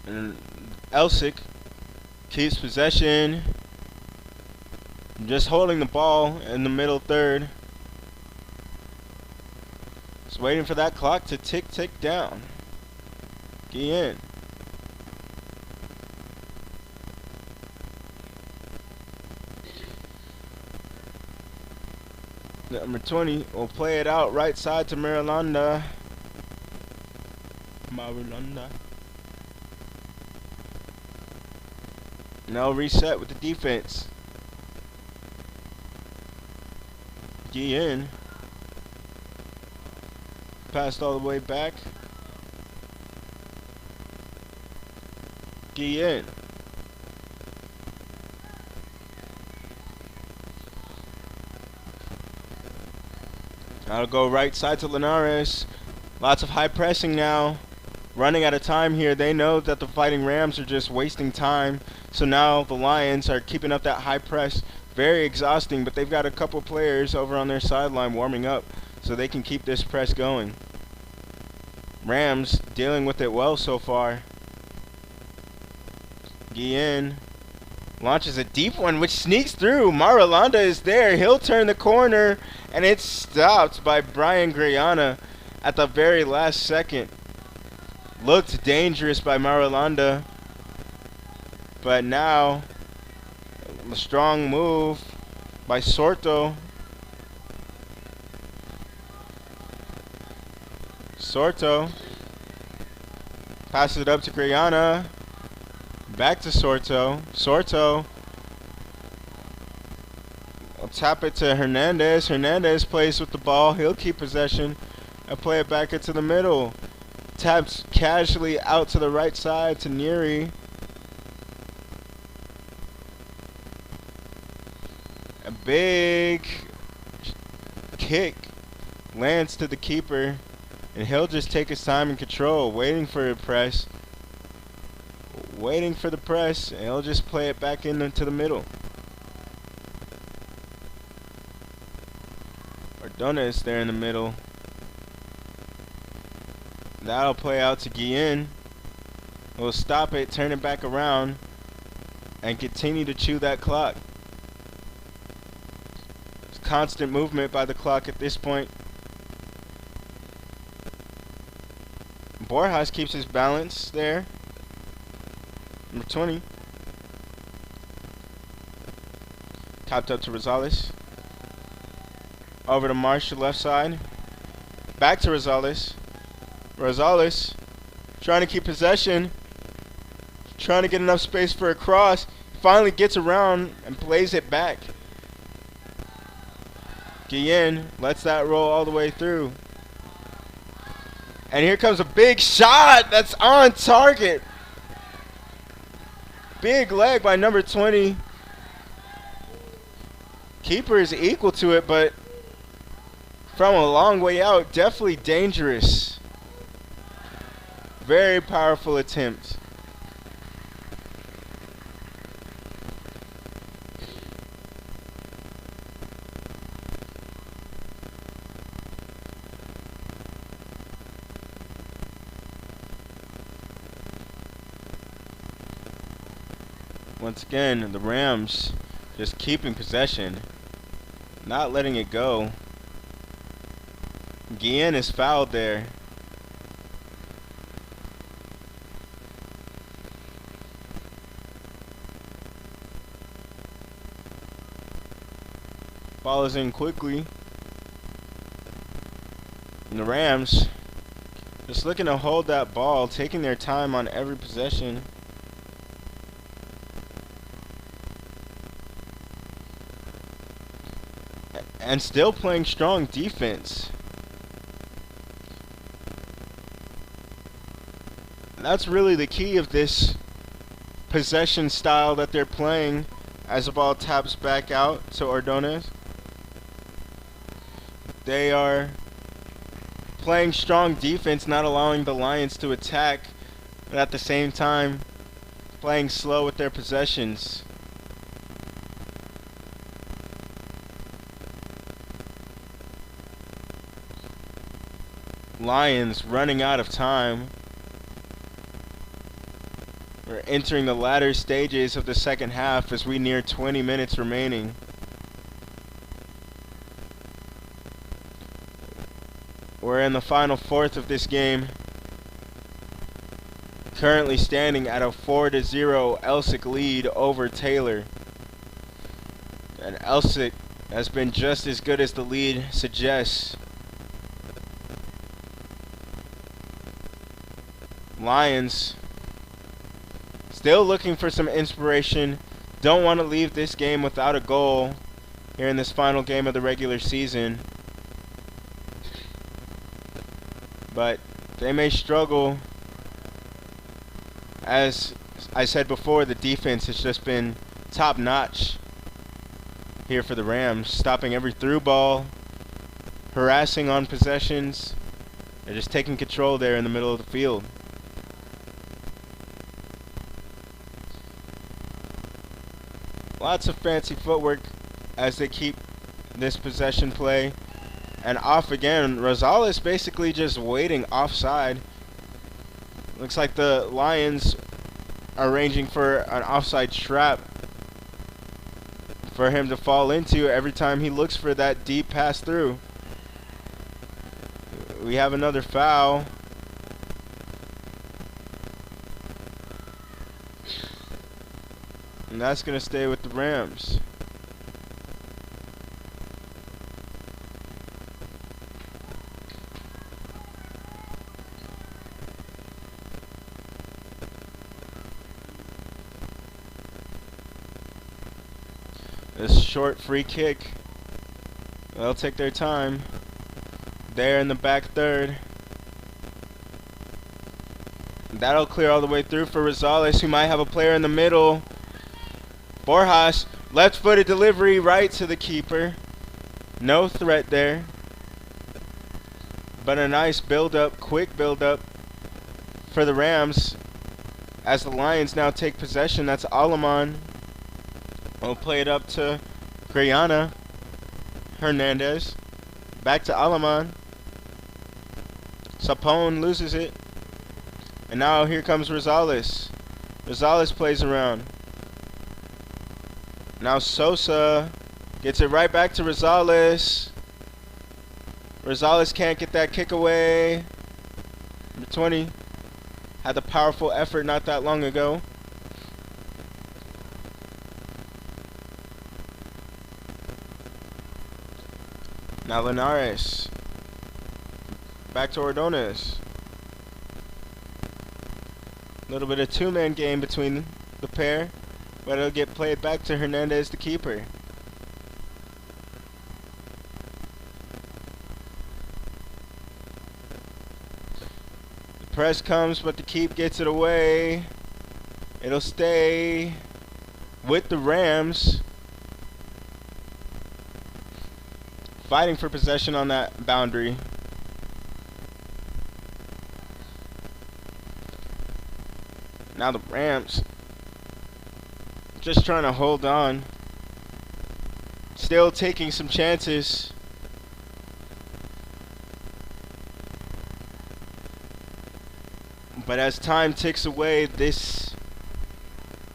And Elsik keeps possession. Just holding the ball in the middle third. Just waiting for that clock to tick down. Guillen. Number 20 will play it out right side to Marulanda. Now reset with the defense. Guillen. Passed all the way back. Guillen. That'll go right side to Linares. Lots of high pressing now. Running out of time here. They know that the Fighting Rams are just wasting time. So now the Lions are keeping up that high press. Very exhausting, but they've got a couple players over on their sideline warming up so they can keep this press going. Rams dealing with it well so far. Guillen launches a deep one, which sneaks through. Marulanda is there. He'll turn the corner, and it's stopped by Brian Grayana at the very last second. Looked dangerous by Marulanda, but now a strong move by Sorto. Sorto passes it up to Grayana. Back to Sorto. Sorto will tap it to Hernandez. Hernandez plays with the ball. He'll keep possession and play it back into the middle. Taps casually out to the right side to Neary. A big kick lands to the keeper, and he'll just take his time and control, waiting for a press. Waiting for the press, and he'll just play it back into the middle. Ordonez there in the middle. That'll play out to Guillen. will stop it, turn it back around, and continue to chew that clock. It's constant movement by the clock at this point. Borjas keeps his balance there. Number 20. Topped up to Rosales. Over to Marsh, left side. Back to Rosales. Rosales trying to keep possession. Trying to get enough space for a cross. Finally gets around and plays it back. Guillen lets that roll all the way through. And here comes a big shot that's on target. Big leg by number 20. Keeper is equal to it, but from a long way out, definitely dangerous. Very powerful attempt. Once again, the Rams just keeping possession, not letting it go. Guillen is fouled there. Ball is in quickly. And the Rams just looking to hold that ball, taking their time on every possession. And still playing strong defense. That's really the key of this possession style that they're playing as the ball taps back out to Ordonez. They are playing strong defense, not allowing the Lions to attack, but at the same time playing slow with their possessions. Lions running out of time. We're entering the latter stages of the second half as we near 20 minutes remaining. We're in the final fourth of this game. Currently standing at a 4-0 Elsik lead over Taylor. And Elsik has been just as good as the lead suggests. Lions still looking for some inspiration. Don't want to leave this game without a goal here in this final game of the regular season. But they may struggle. As I said before, the defense has just been top notch here for the Rams, stopping every through ball, harassing on possessions. They're just taking control there in the middle of the field. Lots of fancy footwork as they keep this possession play. And off again. Rosales basically just waiting offside. Looks like the Lions are arranging for an offside trap for him to fall into every time he looks for that deep pass through. We have another foul. And that's going to stay with the Rams. This short free kick. They'll take their time. There in the back third. That'll clear all the way through for Rosales, who might have a player in the middle. Borjas, left-footed delivery right to the keeper. No threat there. But a nice build-up, quick build-up for the Rams as the Lions now take possession. That's Alaman. We'll play it up to Guyana. Hernandez. Back to Alaman. Sapone loses it. And now here comes Rosales. Rosales plays around. Now Sosa gets it right back to Rosales. Rosales can't get that kick away. Number 20 had the powerful effort not that long ago. Now Linares. Back to Ordonez. A little bit of two-man game between the pair, but it'll get played back to Hernandez, the keeper. The press comes, but the keep gets it away. It'll stay with the Rams. Fighting for possession on that boundary. Now the Rams just trying to hold on. Still taking some chances. But as time ticks away, this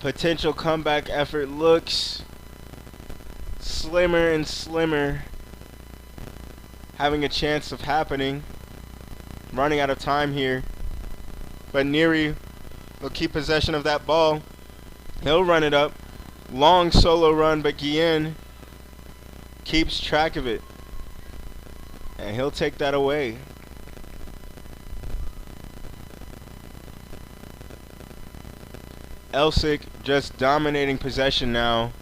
potential comeback effort looks slimmer and slimmer. Having a chance of happening. Running out of time here. But Neary will keep possession of that ball. He'll run it up. Long solo run, but Guillen keeps track of it. And he'll take that away. Elsik just dominating possession now.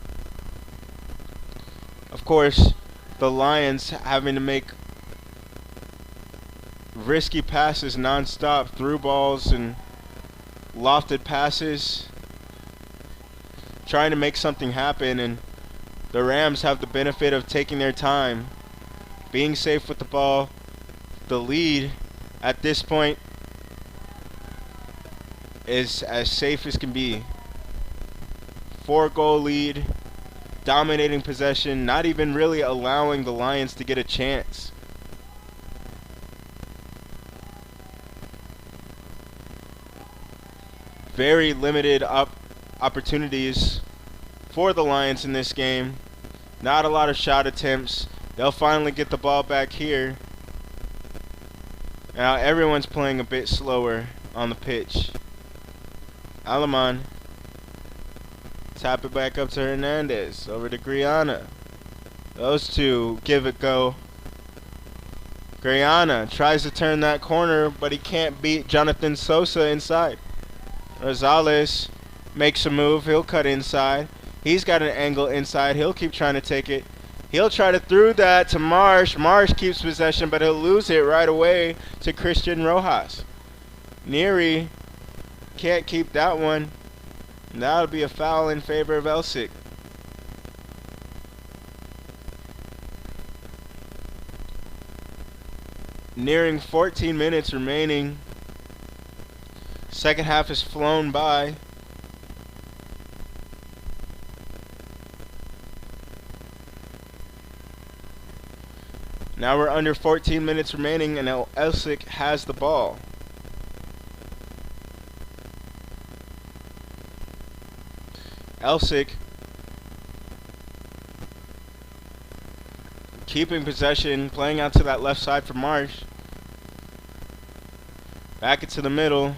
Of course, the Lions having to make risky passes non-stop, through balls and lofted passes, trying to make something happen, and the Rams have the benefit of taking their time, being safe with the ball. The lead at this point is as safe as can be. 4-goal lead, dominating possession, not even really allowing the Lions to get a chance. Very limited opportunities for the Lions in this game. Not a lot of shot attempts. They'll finally get the ball back here. Now everyone's playing a bit slower on the pitch. Alaman. Tap it back up to Hernandez. Over to Griana. Those two give it go. Griana tries to turn that corner, but he can't beat Jonathan Sosa inside. Rosales makes a move. He'll cut inside. He's got an angle inside. He'll keep trying to take it. He'll try to throw that to Marsh. Marsh keeps possession, but he'll lose it right away to Christian Rojas. Neary can't keep that one. And that'll be a foul in favor of Elsik. Nearing 14 minutes remaining. Second half has flown by. Now we're under 14 minutes remaining, and Elsik has the ball. Elsik keeping possession, playing out to that left side for Marsh. Back into the middle.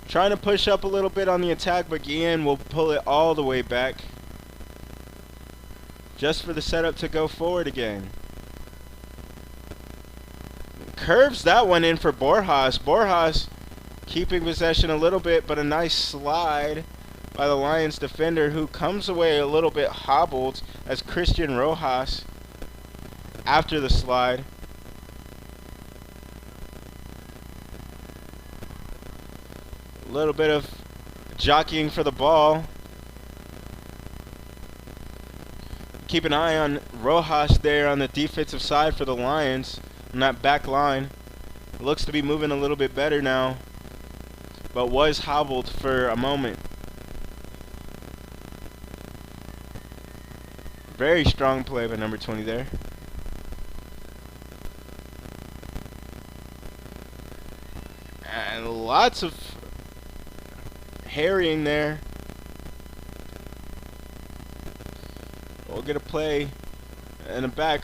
Trying to push up a little bit on the attack, but Guillen will pull it all the way back. Just for the setup to go forward again. Curves that one in for Borjas. Borjas keeping possession a little bit, but a nice slide by the Lions defender, who comes away a little bit hobbled as Christian Rojas after the slide. A little bit of jockeying for the ball. Keep an eye on Rojas there on the defensive side for the Lions on that back line. It looks to be moving a little bit better now, but was hobbled for a moment. Very strong play by number 20 there. And lots of harrying there. We'll get a play in the back.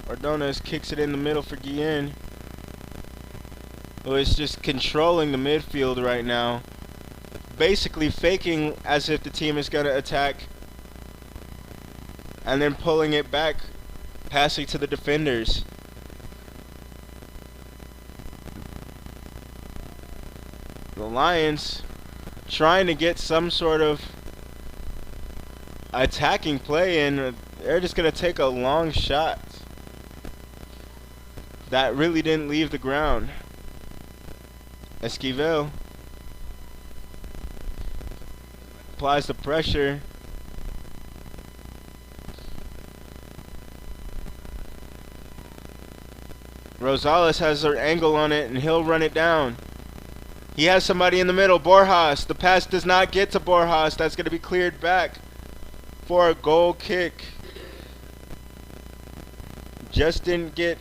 Ordonez kicks it in the middle for Guillen, who is just controlling the midfield right now. Basically faking as if the team is going to attack, and then pulling it back, passing to the defenders. The Lions trying to get some sort of attacking play, and they're just going to take a long shot that really didn't leave the ground. Esquivel applies the pressure. Rosales has an angle on it, and he'll run it down. He has somebody in the middle, Borjas. The pass does not get to Borjas. That's going to be cleared back for a goal kick. Just didn't get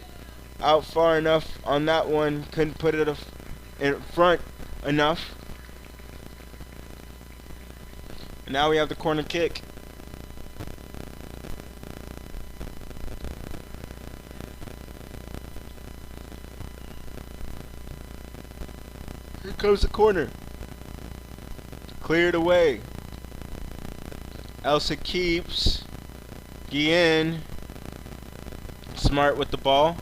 out far enough on that one. Couldn't put it in front enough. And now we have the corner kick. Here comes the corner. Cleared away. Elsik keeps. Guillen. Smart with the ball.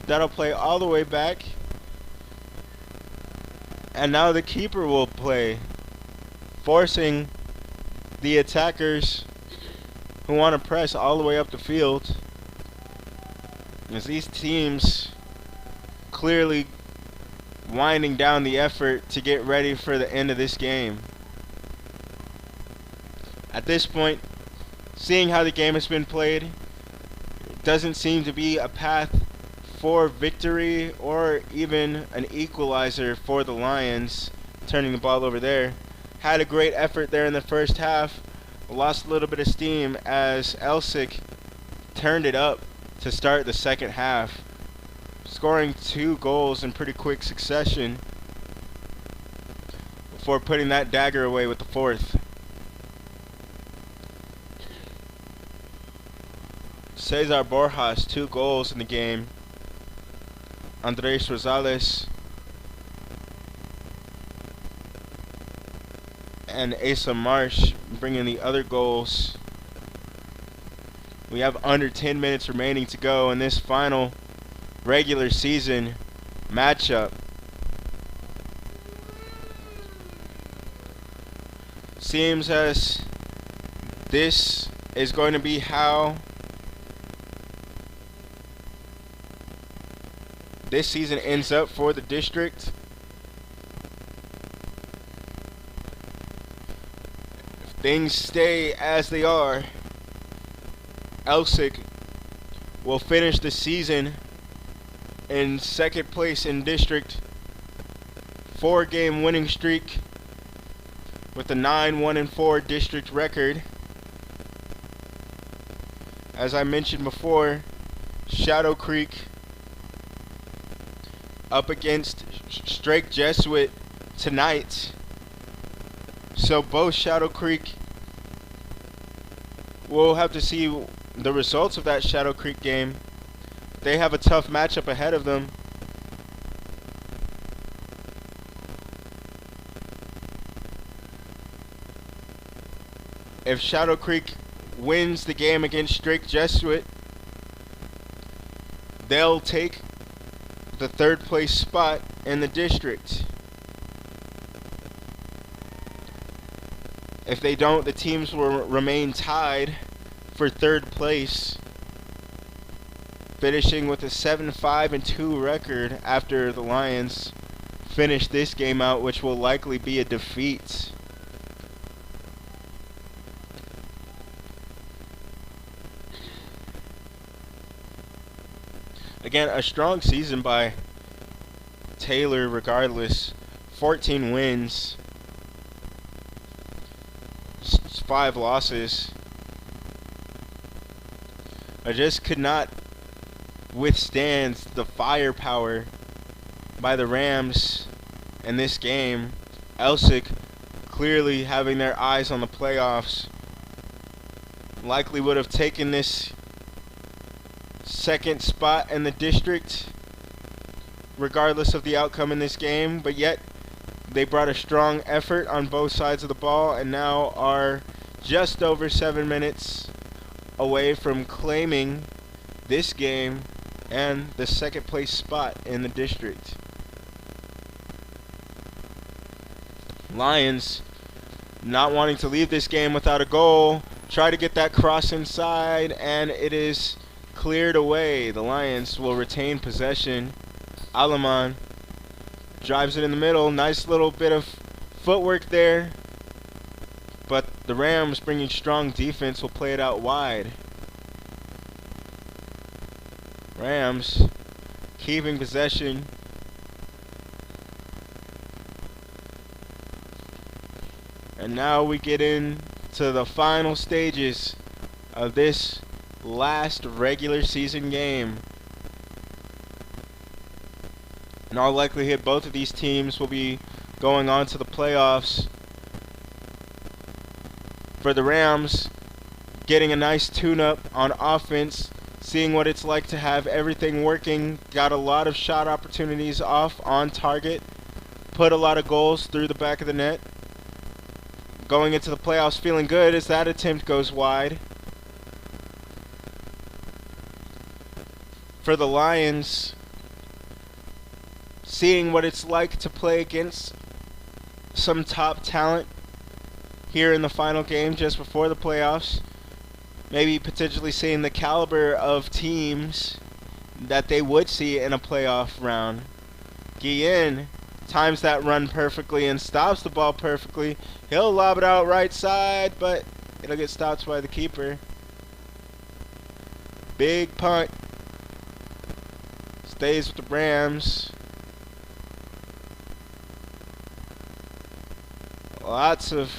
That'll play all the way back. And now the keeper will play, forcing the attackers who want to press all the way up the field, as these teams clearly winding down the effort to get ready for the end of this game. At this point, seeing how the game has been played, it doesn't seem to be a path for victory or even an equalizer for the Lions. Turning the ball over there. Had a great effort there in the first half. Lost a little bit of steam as Elsik turned it up to start the second half, scoring 2 goals in pretty quick succession before putting that dagger away with the 4th. Cesar Borjas, 2 goals in the game. Andres Rosales and Asa Marsh bringing the other goals. We have under 10 minutes remaining to go in this final regular season matchup. Seems as this is going to be how this season ends up for the district. If things stay as they are, Elsik will finish the season in second place in district, 4-game winning streak with a 9-1-4 district record. As I mentioned before, Shadow Creek up against Strake Jesuit tonight. So both Shadow Creek, we'll have to see the results of that Shadow Creek game. They have a tough matchup ahead of them. If Shadow Creek wins the game against Strake Jesuit, they'll take the 3rd place spot in the district. If they don't, the teams will remain tied for 3rd place, finishing with a 7-5-2 record after the Lions finish this game out, which will likely be a defeat. Again, a strong season by Taylor regardless. 14 wins, 5 losses. I just could not withstands the firepower by the Rams in this game. Elsik clearly having their eyes on the playoffs, likely would have taken this second spot in the district regardless of the outcome in this game, but yet they brought a strong effort on both sides of the ball and now are just over 7 minutes away from claiming this game and the second place spot in the district. Lions not wanting to leave this game without a goal, try to get that cross inside, and it is cleared away. The Lions will retain possession. Alaman drives it in the middle. Nice little bit of footwork there, but the Rams, bringing strong defense, will play it out wide. Rams keeping possession. And now we get into the final stages of this last regular season game. In all likelihood, both of these teams will be going on to the playoffs. For the Rams, getting a nice tune-up on offense, seeing what it's like to have everything working, got a lot of shot opportunities off on target, put a lot of goals through the back of the net. Going into the playoffs feeling good as that attempt goes wide. For the Lions, seeing what it's like to play against some top talent here in the final game just before the playoffs, maybe potentially seeing the caliber of teams that they would see in a playoff round. Guillen times that run perfectly and stops the ball perfectly. He'll lob it out right side, but it'll get stopped by the keeper. Big punt. Stays with the Rams. Lots of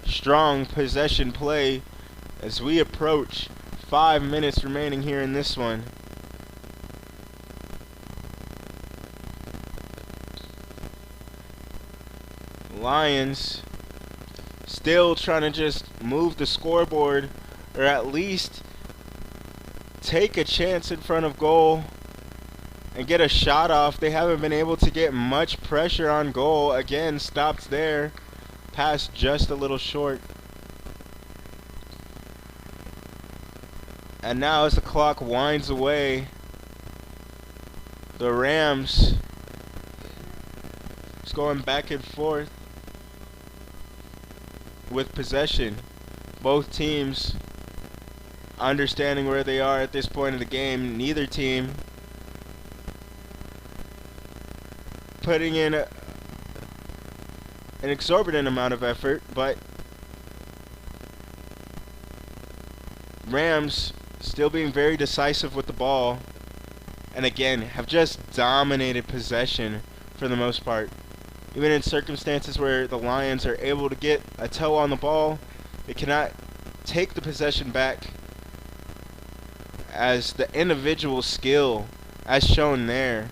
strong possession play as we approach 5 minutes remaining here in this one. Lions still trying to just move the scoreboard, or at least take a chance in front of goal and get a shot off. They haven't been able to get much pressure on goal. Again, stopped there. Pass just a little short. And now as the clock winds away, the Rams is going back and forth with possession. Both teams understanding where they are at this point of the game. Neither team putting in an exorbitant amount of effort, but Rams still being very decisive with the ball, and again have just dominated possession for the most part. Even in circumstances where the Lions are able to get a toe on the ball, they cannot take the possession back, as the individual skill as shown there.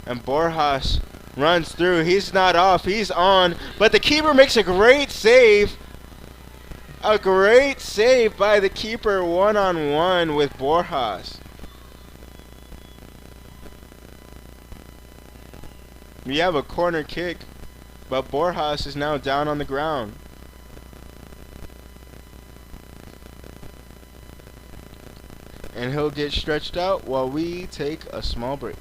And Borjas runs through. He's not off. He's on. But the keeper makes a great save. A great save by the keeper one-on-one with Borjas. We have a corner kick, but Borjas is now down on the ground. And he'll get stretched out while we take a small break.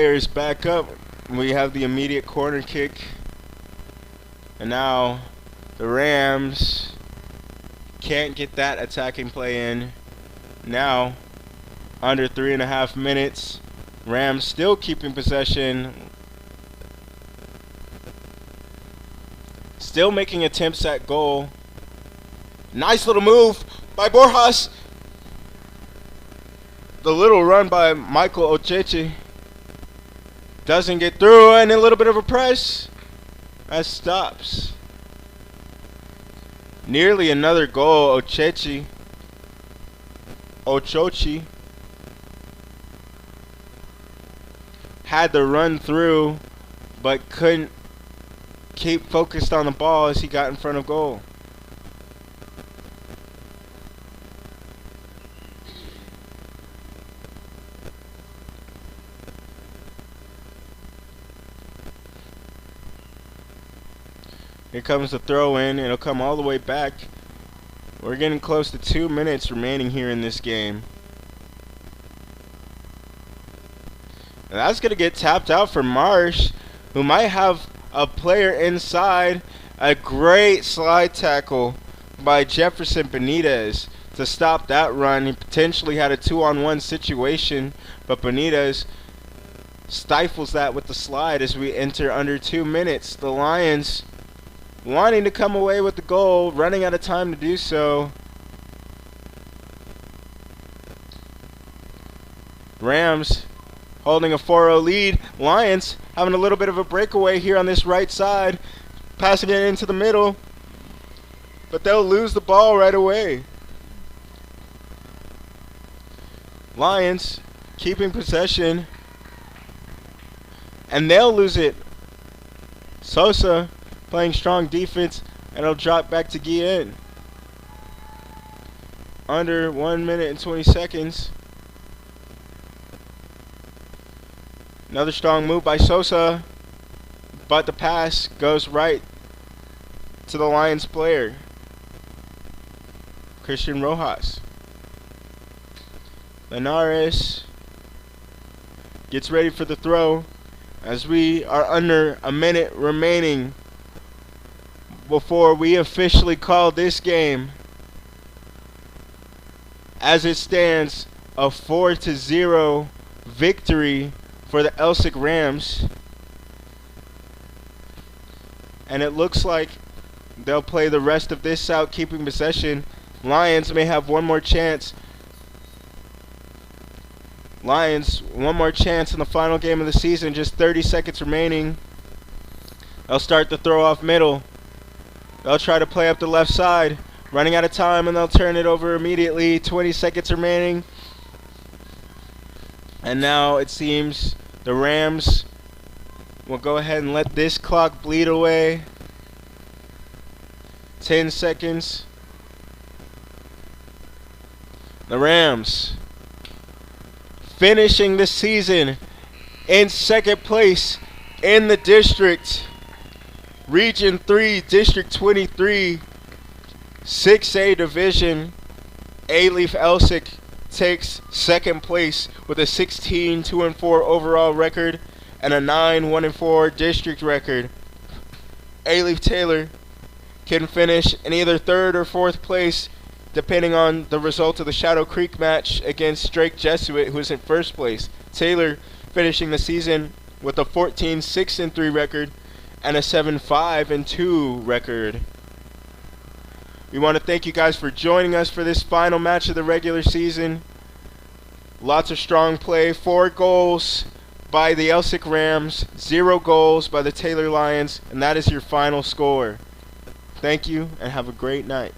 player is back up. We have the immediate corner kick. And now the Rams can't get that attacking play in. Now, under 3.5 minutes. Rams still keeping possession. Still making attempts at goal. Nice little move by Borjas. The little run by Michael Ochechi doesn't get through, and a little bit of a press. That stops. Nearly another goal. Ochochi had to run through, but couldn't keep focused on the ball as he got in front of goal. Here comes the throw in. It'll come all the way back. We're getting close to 2 minutes remaining here in this game. And that's going to get tapped out for Marsh, who might have a player inside. A great slide tackle by Jefferson Benitez to stop that run. He potentially had a 2-on-1 situation, but Benitez stifles that with the slide as we enter under 2 minutes. The Lions wanting to come away with the goal, running out of time to do so. Rams holding a 4-0 lead. Lions having a little bit of a breakaway here on this right side, passing it into the middle, but they'll lose the ball right away. Lions keeping possession, and they'll lose it. Sosa playing strong defense, and it'll drop back to Guillen. Under 1 minute and 20 seconds. Another strong move by Sosa, but the pass goes right to the Lions player, Christian Rojas. Linares gets ready for the throw as we are under a minute remaining before we officially call this game. As it stands, a 4-0 victory for the Elsik Rams. And it looks like they'll play the rest of this out, keeping possession. Lions may have one more chance. Lions, one more chance in the final game of the season. Just 30 seconds remaining. They'll start the throw off middle. They'll try to play up the left side. Running out of time, and they'll turn it over immediately. 20 seconds remaining. And now it seems the Rams will go ahead and let this clock bleed away. 10 seconds. The Rams finishing the season in second place in the district. Region 3, District 23, 6A division. A-Leaf Elsik takes second place with a 16-2-4 overall record and a 9-1-4 district record. A-Leaf Taylor can finish in either third or fourth place depending on the result of the Shadow Creek match against Drake Jesuit, who is in first place. Taylor finishing the season with a 14-6-3 record and a 7-5-2 record. We want to thank you guys for joining us for this final match of the regular season. Lots of strong play. 4 goals by the Elsik Rams, 0 goals by the Taylor Lions, and that is your final score. Thank you, and have a great night.